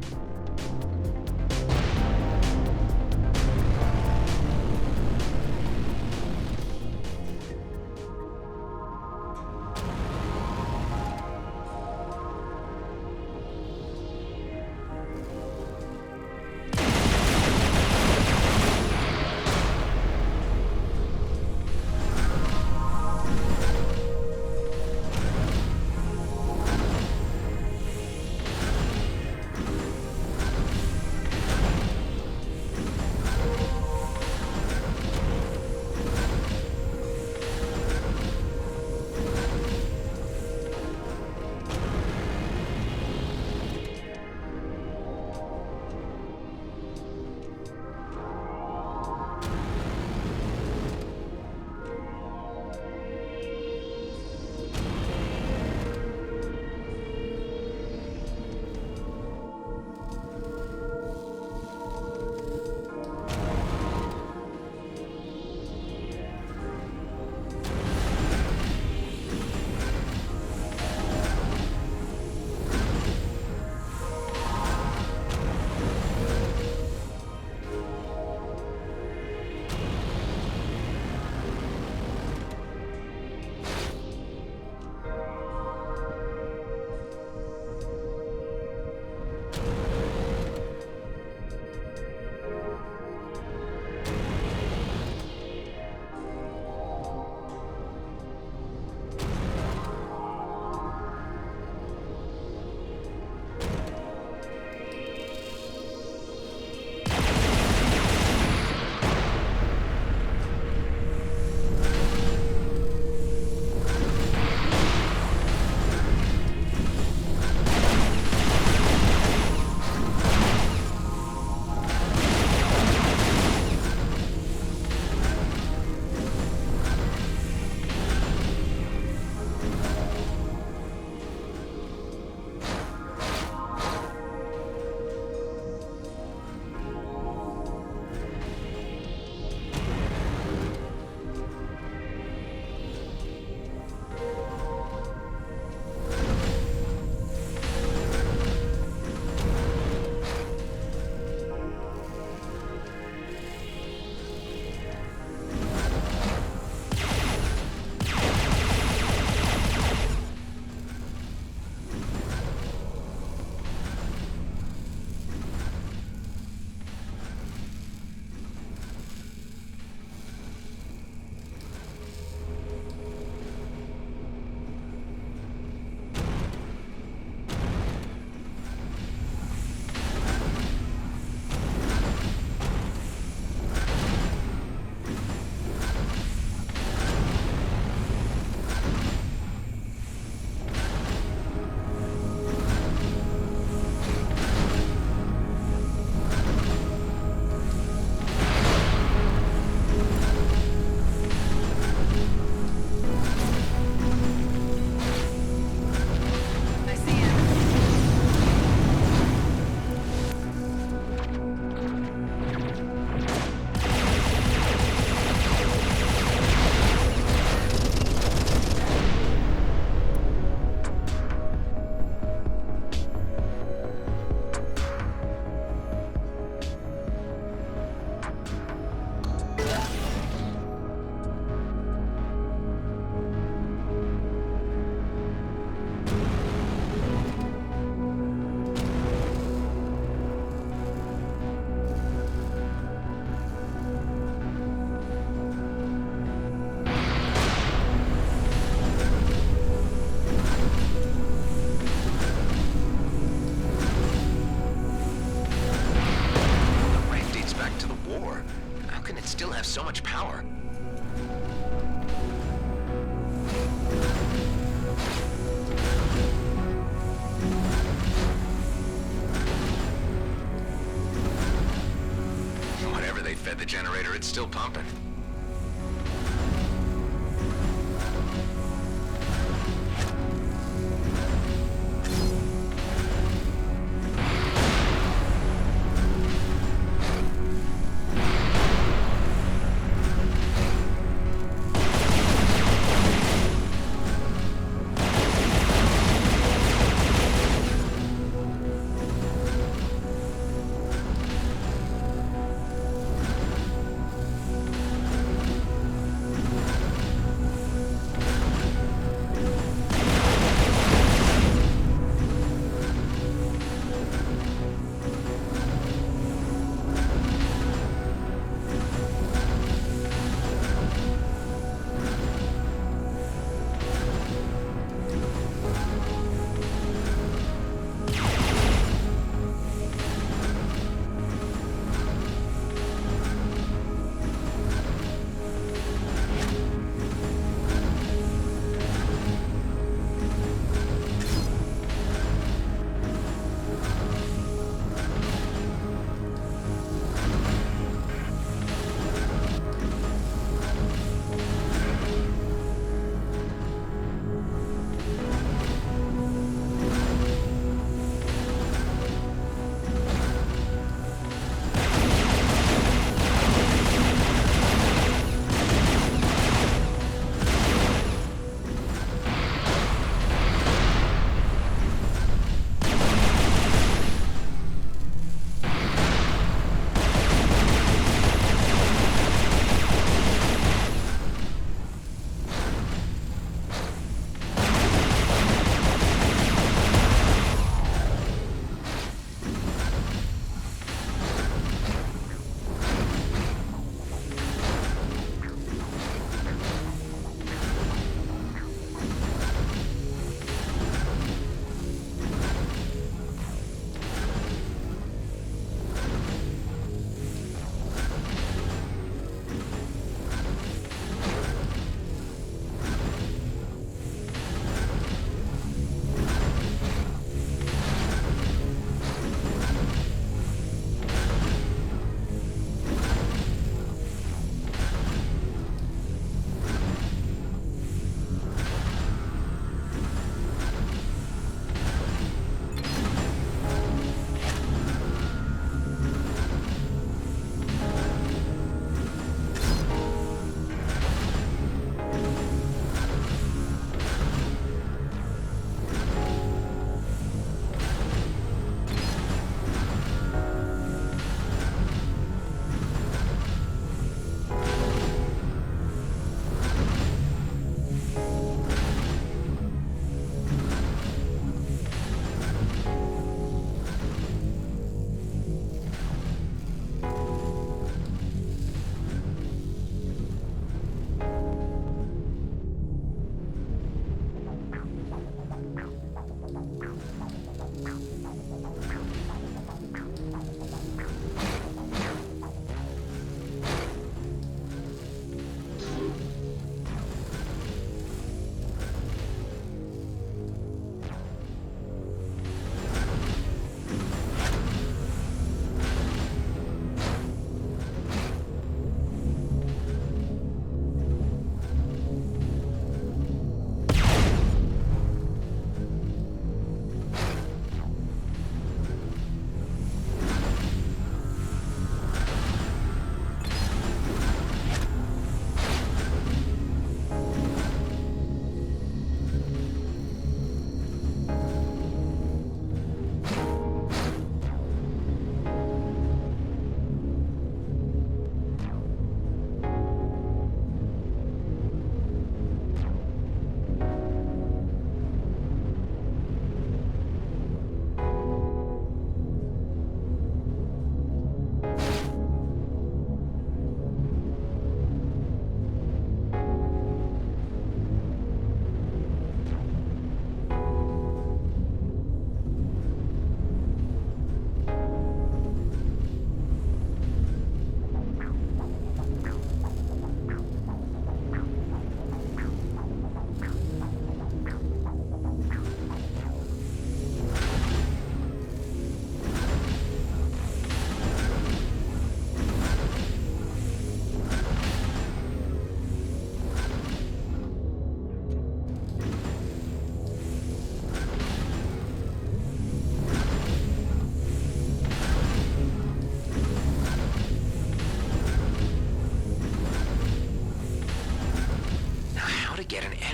it's still pumping.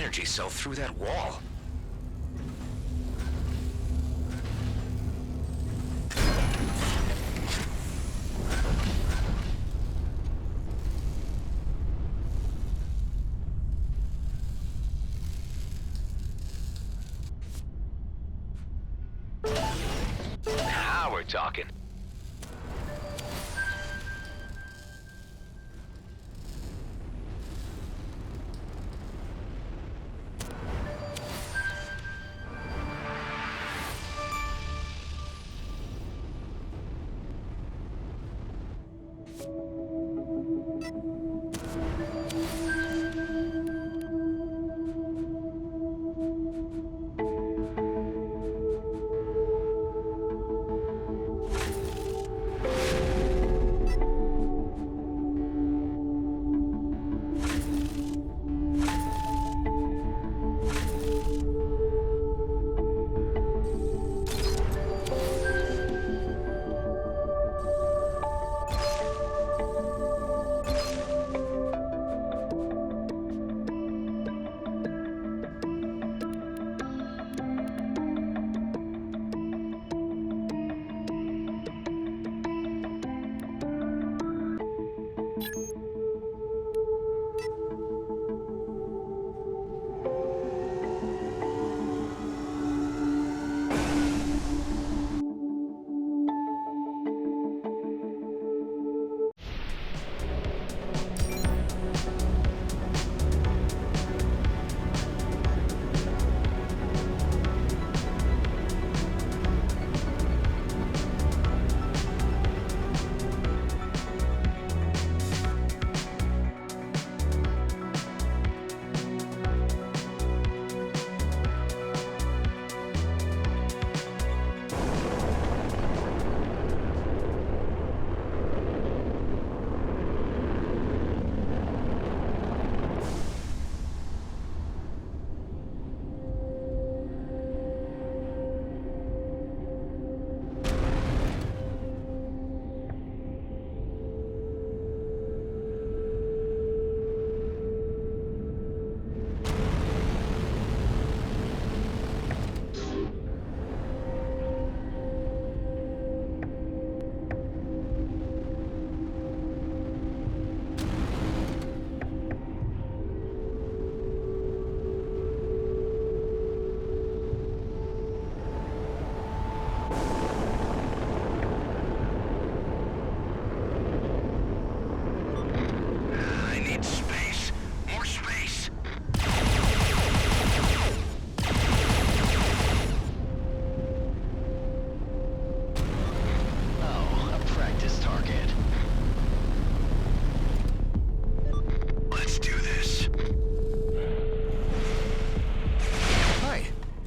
energy cell through that wall. Now we're talking.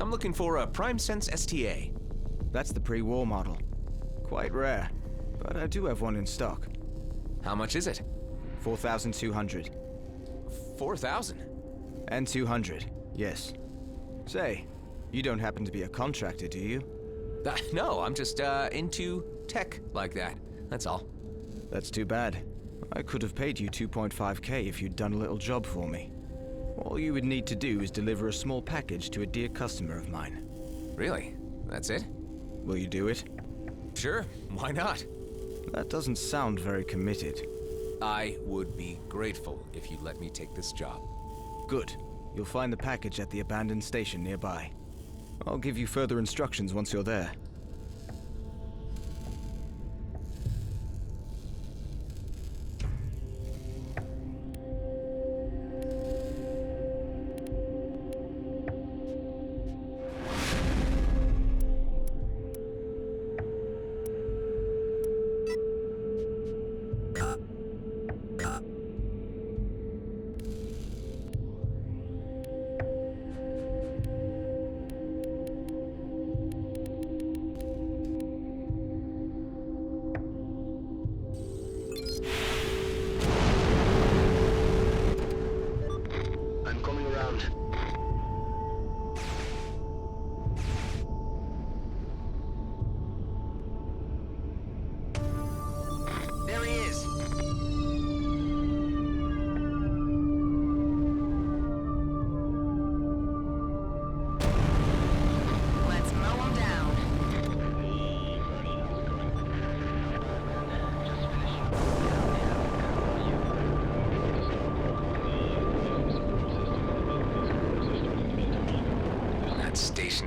Looking for a PrimeSense STA. That's the pre-war model. Quite rare, but I do have one in stock. How much is it? 4,200. 4,000? And 200, yes. Say, you don't happen to be a contractor, do you? No, I'm just into tech like that. That's all. That's too bad. I could have paid you 2.5K if you'd done a little job for me. All you would need to do is deliver a small package to a dear customer of mine. Really? That's it? Will you do it? Sure, why not? That doesn't sound very committed. I would be grateful if you let me take this job. Good. You'll find the package at the abandoned station nearby. I'll give you further instructions once you're there.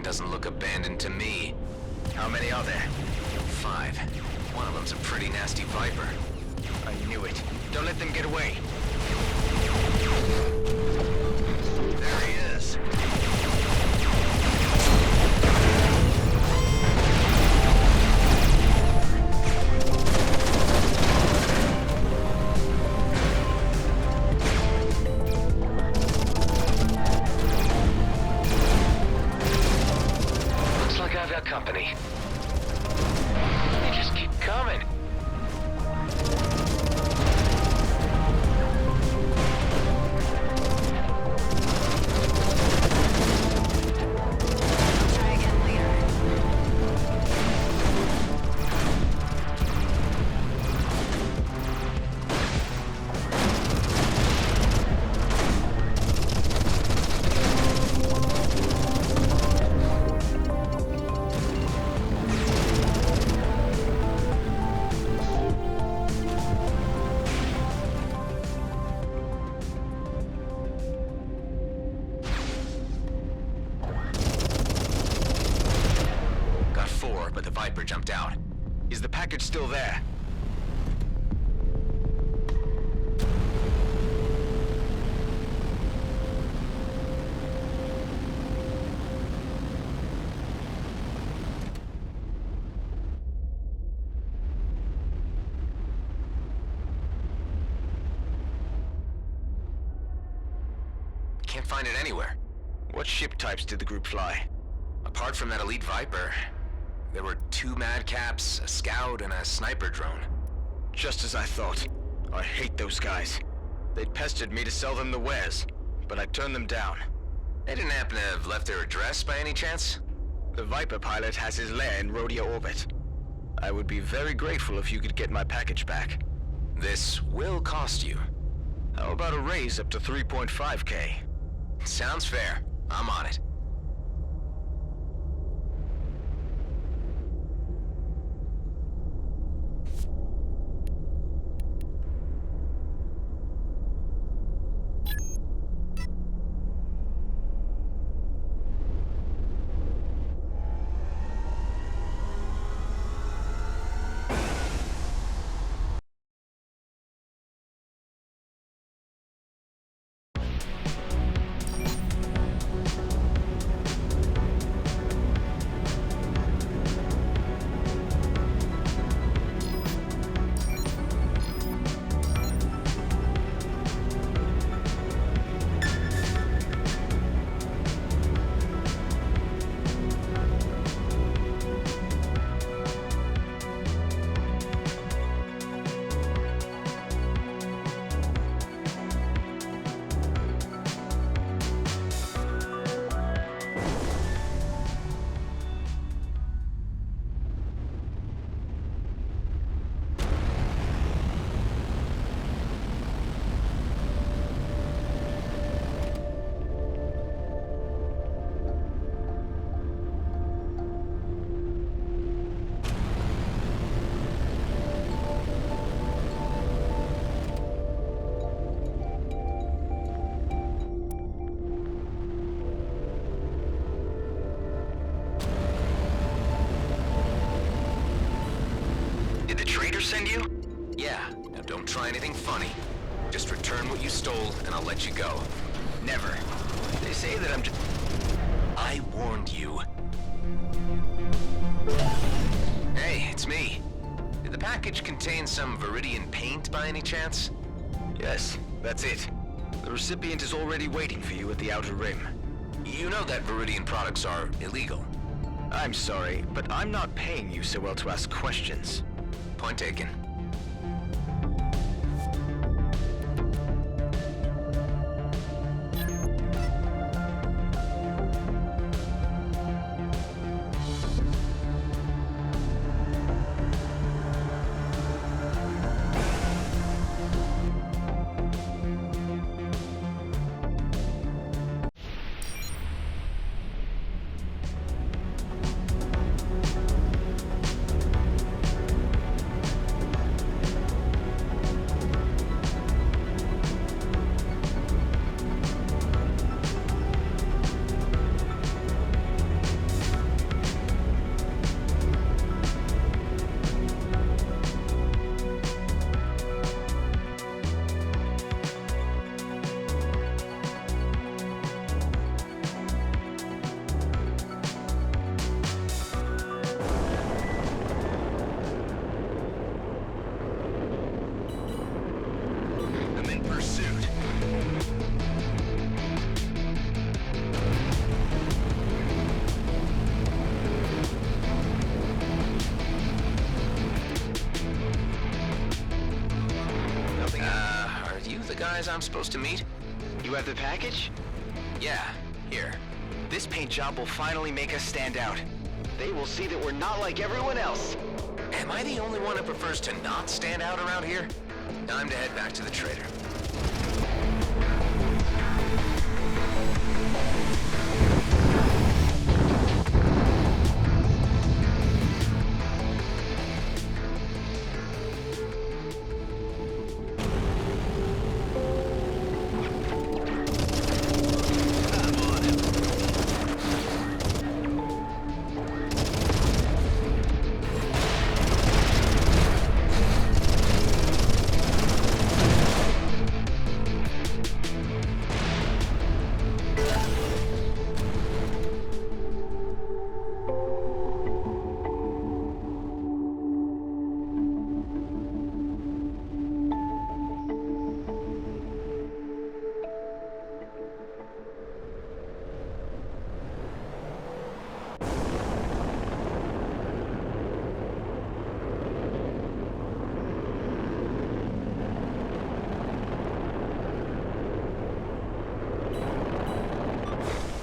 building doesn't look abandoned to me. How many are there? 5. One of them's a pretty nasty Viper. I knew it. Don't let them get away. There he is. Looks like I've got company. They just keep coming. Try again later. Got 4, but the Viper jumped out. Is the package still there? Can't find it anywhere. What ship types did the group fly? Apart from that elite Viper, there were 2 Madcaps, a Scout, and a sniper drone. Just as I thought. I hate those guys. They'd pestered me to sell them the wares, but I turned them down. They didn't happen to have left their address by any chance? The Viper pilot has his lair in Rhodia orbit. I would be very grateful if you could get my package back. This will cost you. How about a raise up to 3.5K? Sounds fair. I'm on it. Send you? Yeah, now don't try anything funny. Just return what you stole, and I'll let you go. Never. They say that I'm just... I warned you. Hey, it's me. Did the package contain some Viridian paint by any chance? Yes, that's it. The recipient is already waiting for you at the Outer Rim. You know that Viridian products are illegal. I'm sorry, but I'm not paying you so well to ask questions. Point taken. guys I'm supposed to meet? You have the package? Yeah, here. This paint job will finally make us stand out. They will see that we're not like everyone else. Am I the only one who prefers to not stand out around here? Time to head back to the trader.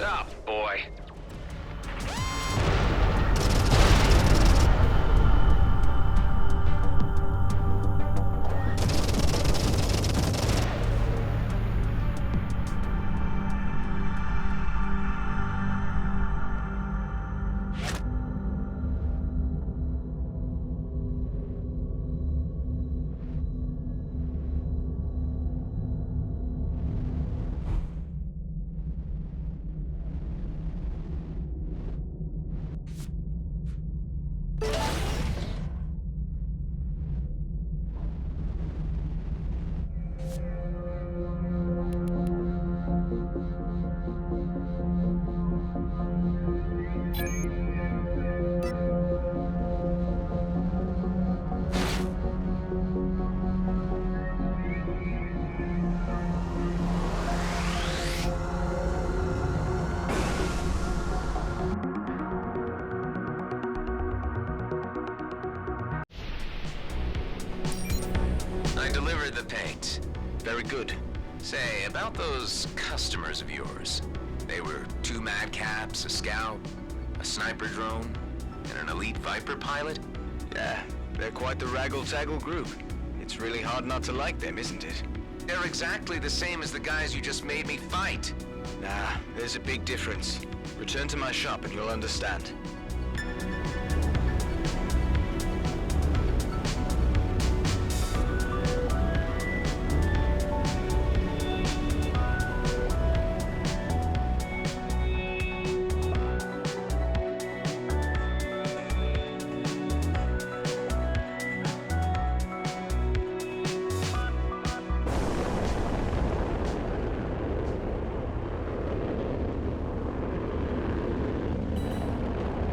Oh, boy. I delivered the paint. Very good. Say, about those customers of yours. They were 2 madcaps, a scout, a sniper drone, and an elite Viper pilot? Yeah, they're quite the raggle-taggle group. It's really hard not to like them, isn't it? They're exactly the same as the guys you just made me fight. Nah, there's a big difference. Return to my shop and you'll understand.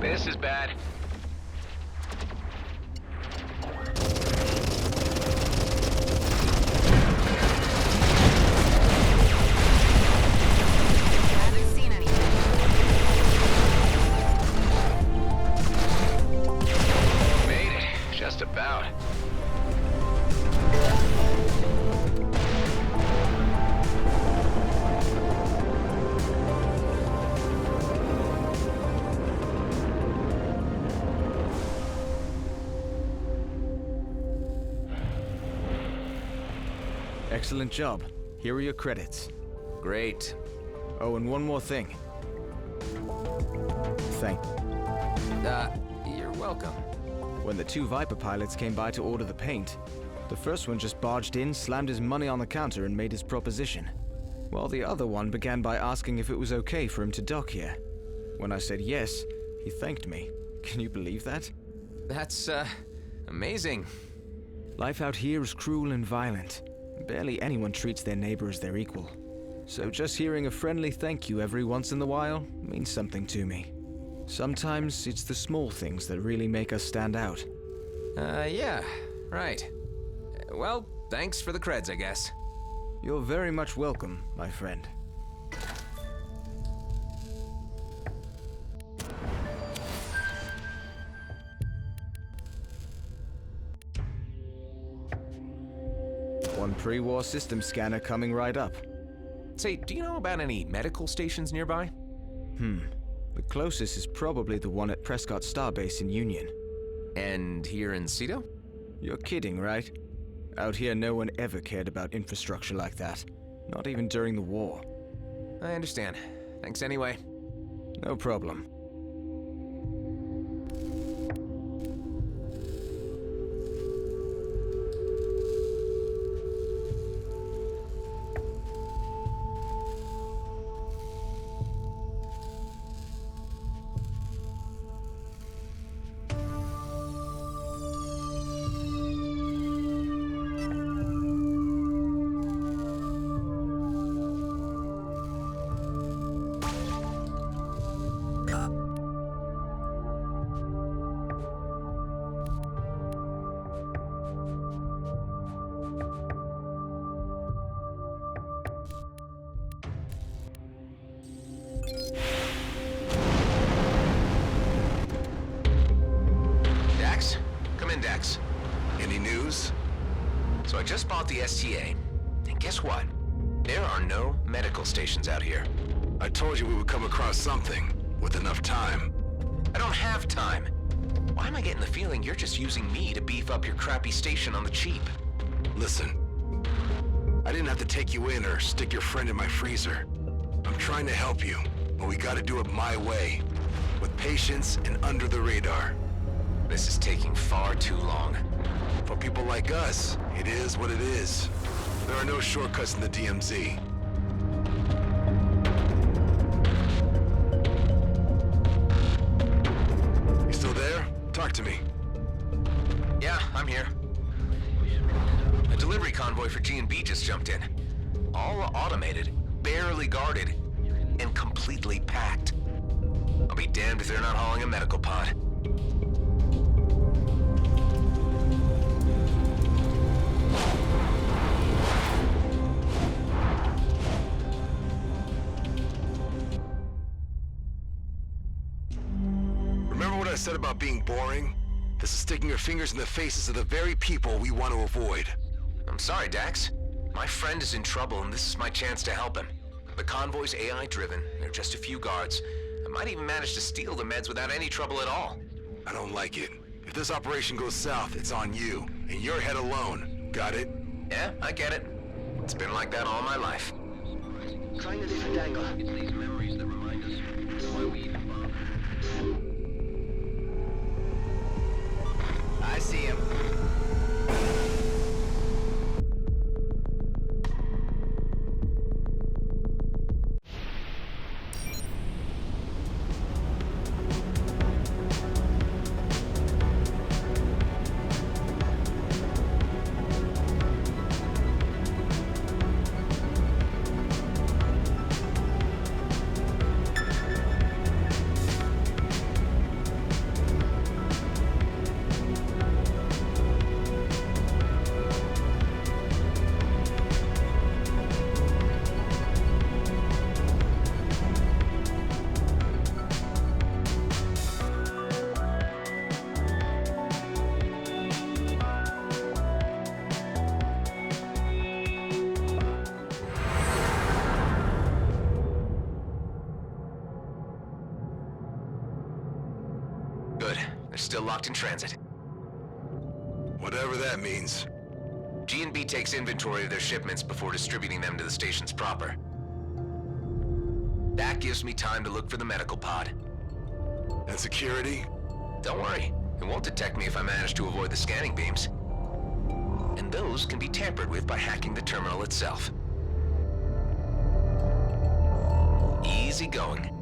This is bad. Haven't seen anything. Made it. Just about. Excellent job. Here are your credits. Great. Oh, and one more thing. You're welcome. When the 2 Viper pilots came by to order the paint, the first one just barged in, slammed his money on the counter, and made his proposition. While the other one began by asking if it was okay for him to dock here. When I said yes, he thanked me. Can you believe that? That's, amazing. Life out here is cruel and violent. Barely anyone treats their neighbor as their equal. So just hearing a friendly thank you every once in a while means something to me. Sometimes it's the small things that really make us stand out. Yeah, right. Well, thanks for the creds, I guess. You're very much welcome, my friend. One pre-war system scanner coming right up. Say, do you know about any medical stations nearby? The closest is probably the one at Prescott Starbase in Union. And here in Cedo? You're kidding, right? Out here, no one ever cared about infrastructure like that. Not even during the war. I understand. Thanks anyway. No problem. Dax. Any news? So I just bought the STA, and guess what? There are no medical stations out here. I told you we would come across something, with enough time. I don't have time. Why am I getting the feeling you're just using me to beef up your crappy station on the cheap? Listen, I didn't have to take you in or stick your friend in my freezer. I'm trying to help you, but we gotta do it my way. With patience and under the radar. This is taking far too long. For people like us, it is what it is. There are no shortcuts in the DMZ. You still there? Talk to me. Yeah, I'm here. A delivery convoy for G&B just jumped in. All automated, barely guarded, and completely packed. I'll be damned if they're not hauling a medical pod. Remember what I said about being boring? This is sticking your fingers in the faces of the very people we want to avoid. I'm sorry, Dax. My friend is in trouble, and this is my chance to help him. The convoy's AI-driven. There are just a few guards. I might even manage to steal the meds without any trouble at all. I don't like it. If this operation goes south, it's on you, and your head alone. Got it? Yeah, I get it. It's been like that all my life. Trying a different angle. It's these memories that remind us why we even bother. I see him. Good. They're still locked in transit. Whatever that means. G&B takes inventory of their shipments before distributing them to the stations proper. That gives me time to look for the medical pod. And security? Don't worry. It won't detect me if I manage to avoid the scanning beams. And those can be tampered with by hacking the terminal itself. Easy going.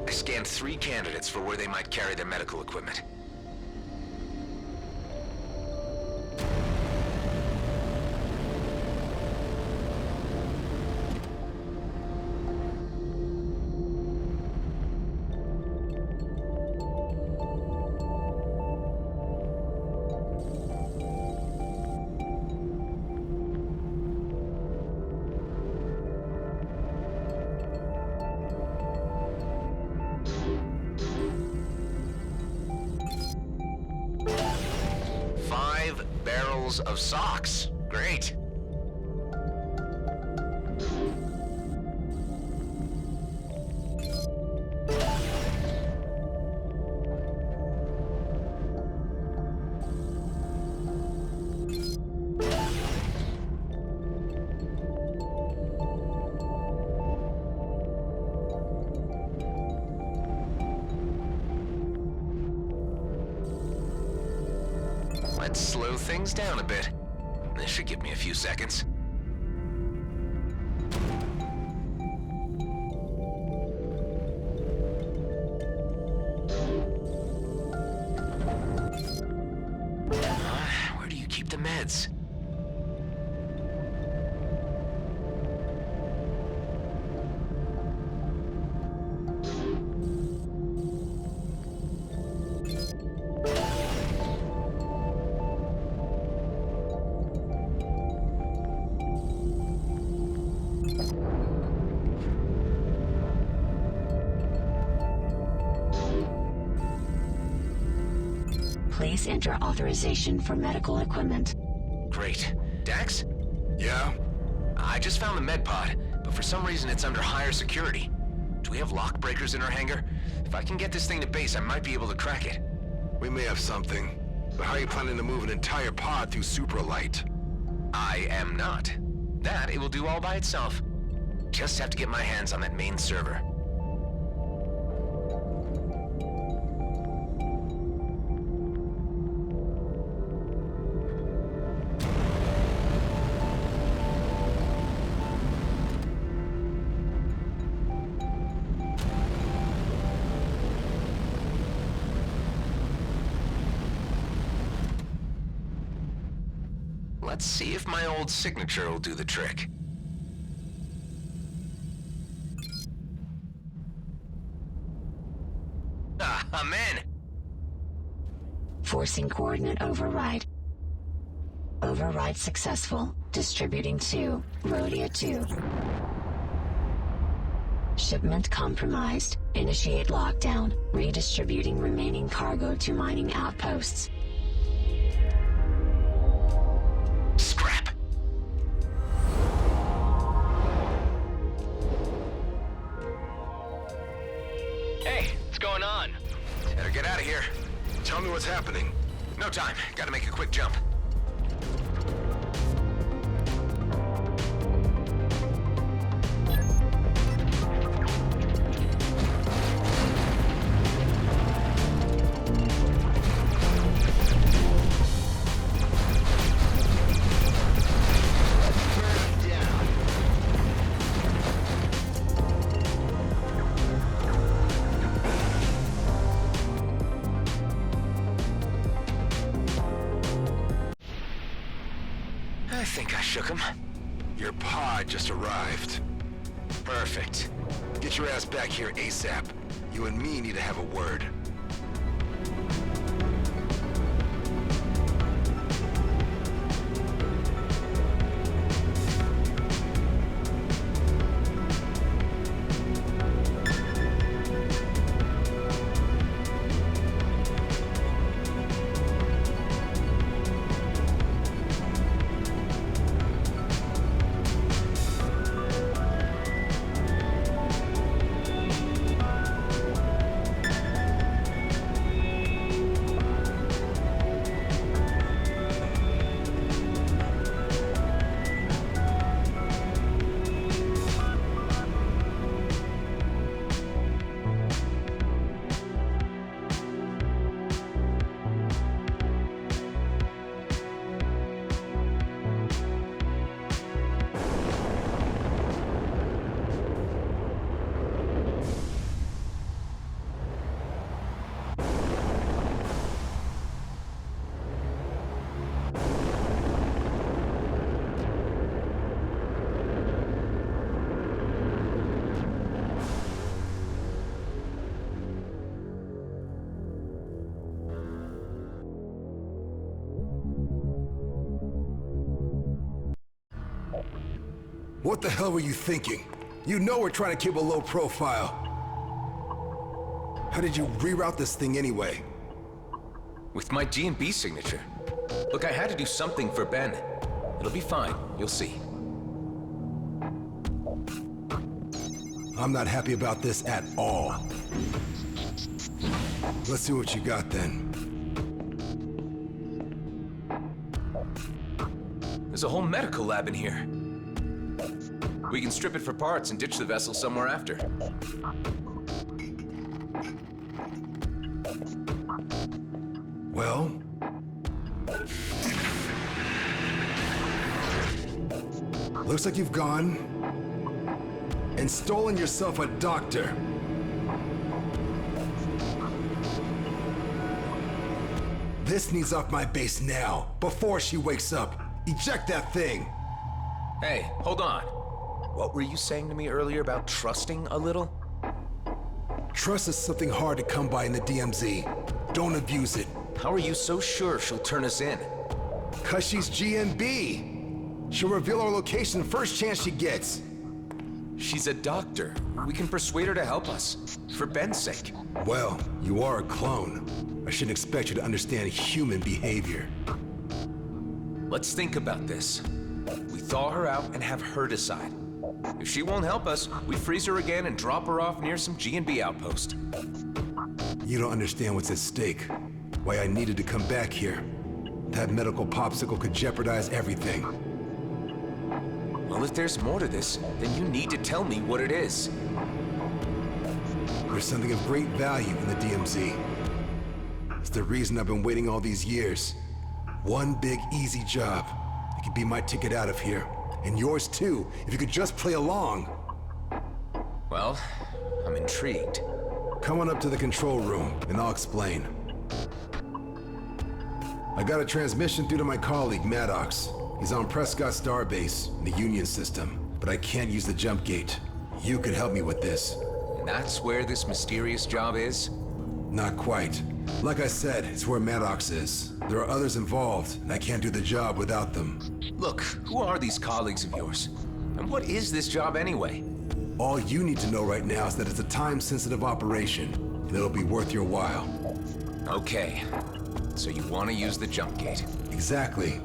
I scanned 3 candidates for where they might carry their medical equipment. handfuls of socks. Great. Let's slow things down a bit. This should give me a few seconds. Where do you keep the meds? Please enter authorization for medical equipment. Great. Dax? Yeah? I just found the med pod, but for some reason it's under higher security. Do we have lock breakers in our hangar? If I can get this thing to base, I might be able to crack it. We may have something, but how are you planning to move an entire pod through supralight? I am not. That it will do all by itself. Just have to get my hands on that main server. Let's see if my old signature will do the trick. Ah, I'm in! Forcing coordinate override. Override successful. Distributing to Rhodia 2. Shipment compromised. Initiate lockdown. Redistributing remaining cargo to mining outposts. Scrap! Hey, what's going on? Better get out of here. Tell me what's happening. No time. Gotta make a quick jump. I think I shook him. Your pod just arrived. Perfect. Get your ass back here ASAP. You and me need to have a word. What the hell were you thinking? You know we're trying to keep a low profile. How did you reroute this thing anyway? With my D&B signature. Look, I had to do something for Ben. It'll be fine. You'll see. I'm not happy about this at all. Let's see what you got then. There's a whole medical lab in here. We can strip it for parts and ditch the vessel somewhere after. Well? Looks like you've gone and stolen yourself a doctor. This needs off my base now, before she wakes up. Eject that thing! Hey, hold on. What were you saying to me earlier about trusting a little? Trust is something hard to come by in the DMZ. Don't abuse it. How are you so sure she'll turn us in? 'Cause she's GNB. She'll reveal our location first chance she gets. She's a doctor. We can persuade her to help us. For Ben's sake. Well, you are a clone. I shouldn't expect you to understand human behavior. Let's think about this. We thaw her out and have her decide. If she won't help us, we freeze her again and drop her off near some GNB outpost. You don't understand what's at stake. Why I needed to come back here. That medical popsicle could jeopardize everything. Well, if there's more to this, then you need to tell me what it is. There's something of great value in the DMZ. It's the reason I've been waiting all these years. One big, easy job. It could be my ticket out of here. And yours too, if you could just play along. Well, I'm intrigued. Come on up to the control room, and I'll explain. I got a transmission through to my colleague, Maddox. He's on Prescott Starbase, in the Union system, but I can't use the jump gate. You could help me with this. And that's where this mysterious job is? Not quite. Like I said, it's where Maddox is. There are others involved, and I can't do the job without them. Look, who are these colleagues of yours? And what is this job anyway? All you need to know right now is that it's a time-sensitive operation, and it'll be worth your while. Okay. So you want to use the jump gate? Exactly.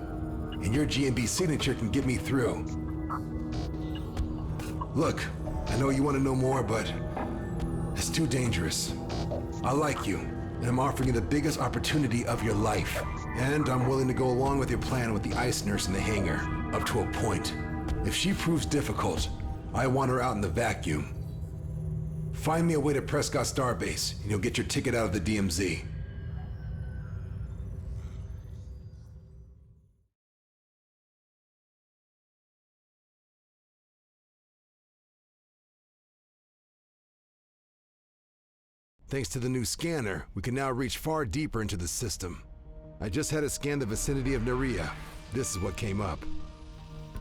And your GNB signature can get me through. Look, I know you want to know more, but it's too dangerous. I like you, and I'm offering you the biggest opportunity of your life. And I'm willing to go along with your plan with the ice nurse in the hangar, up to a point. If she proves difficult, I want her out in the vacuum. Find me a way to Prescott Starbase, and you'll get your ticket out of the DMZ. Thanks to the new scanner, we can now reach far deeper into the system. I just had it scan the vicinity of Nerea. This is what came up.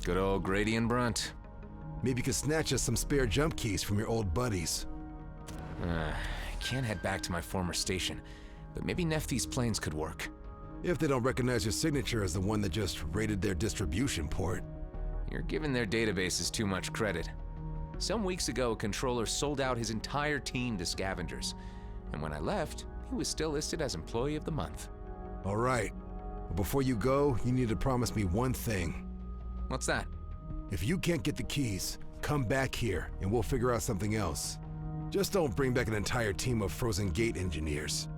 Good old Grady and Brunt. Maybe you could snatch us some spare jump keys from your old buddies. I can't head back to my former station, but maybe Nephthys planes could work. If they don't recognize your signature as the one that just raided their distribution port. You're giving their databases too much credit. Some weeks ago, a controller sold out his entire team to scavengers. And when I left, he was still listed as Employee of the Month. All right. But before you go, you need to promise me one thing. What's that? If you can't get the keys, come back here and we'll figure out something else. Just don't bring back an entire team of Frozen Gate engineers.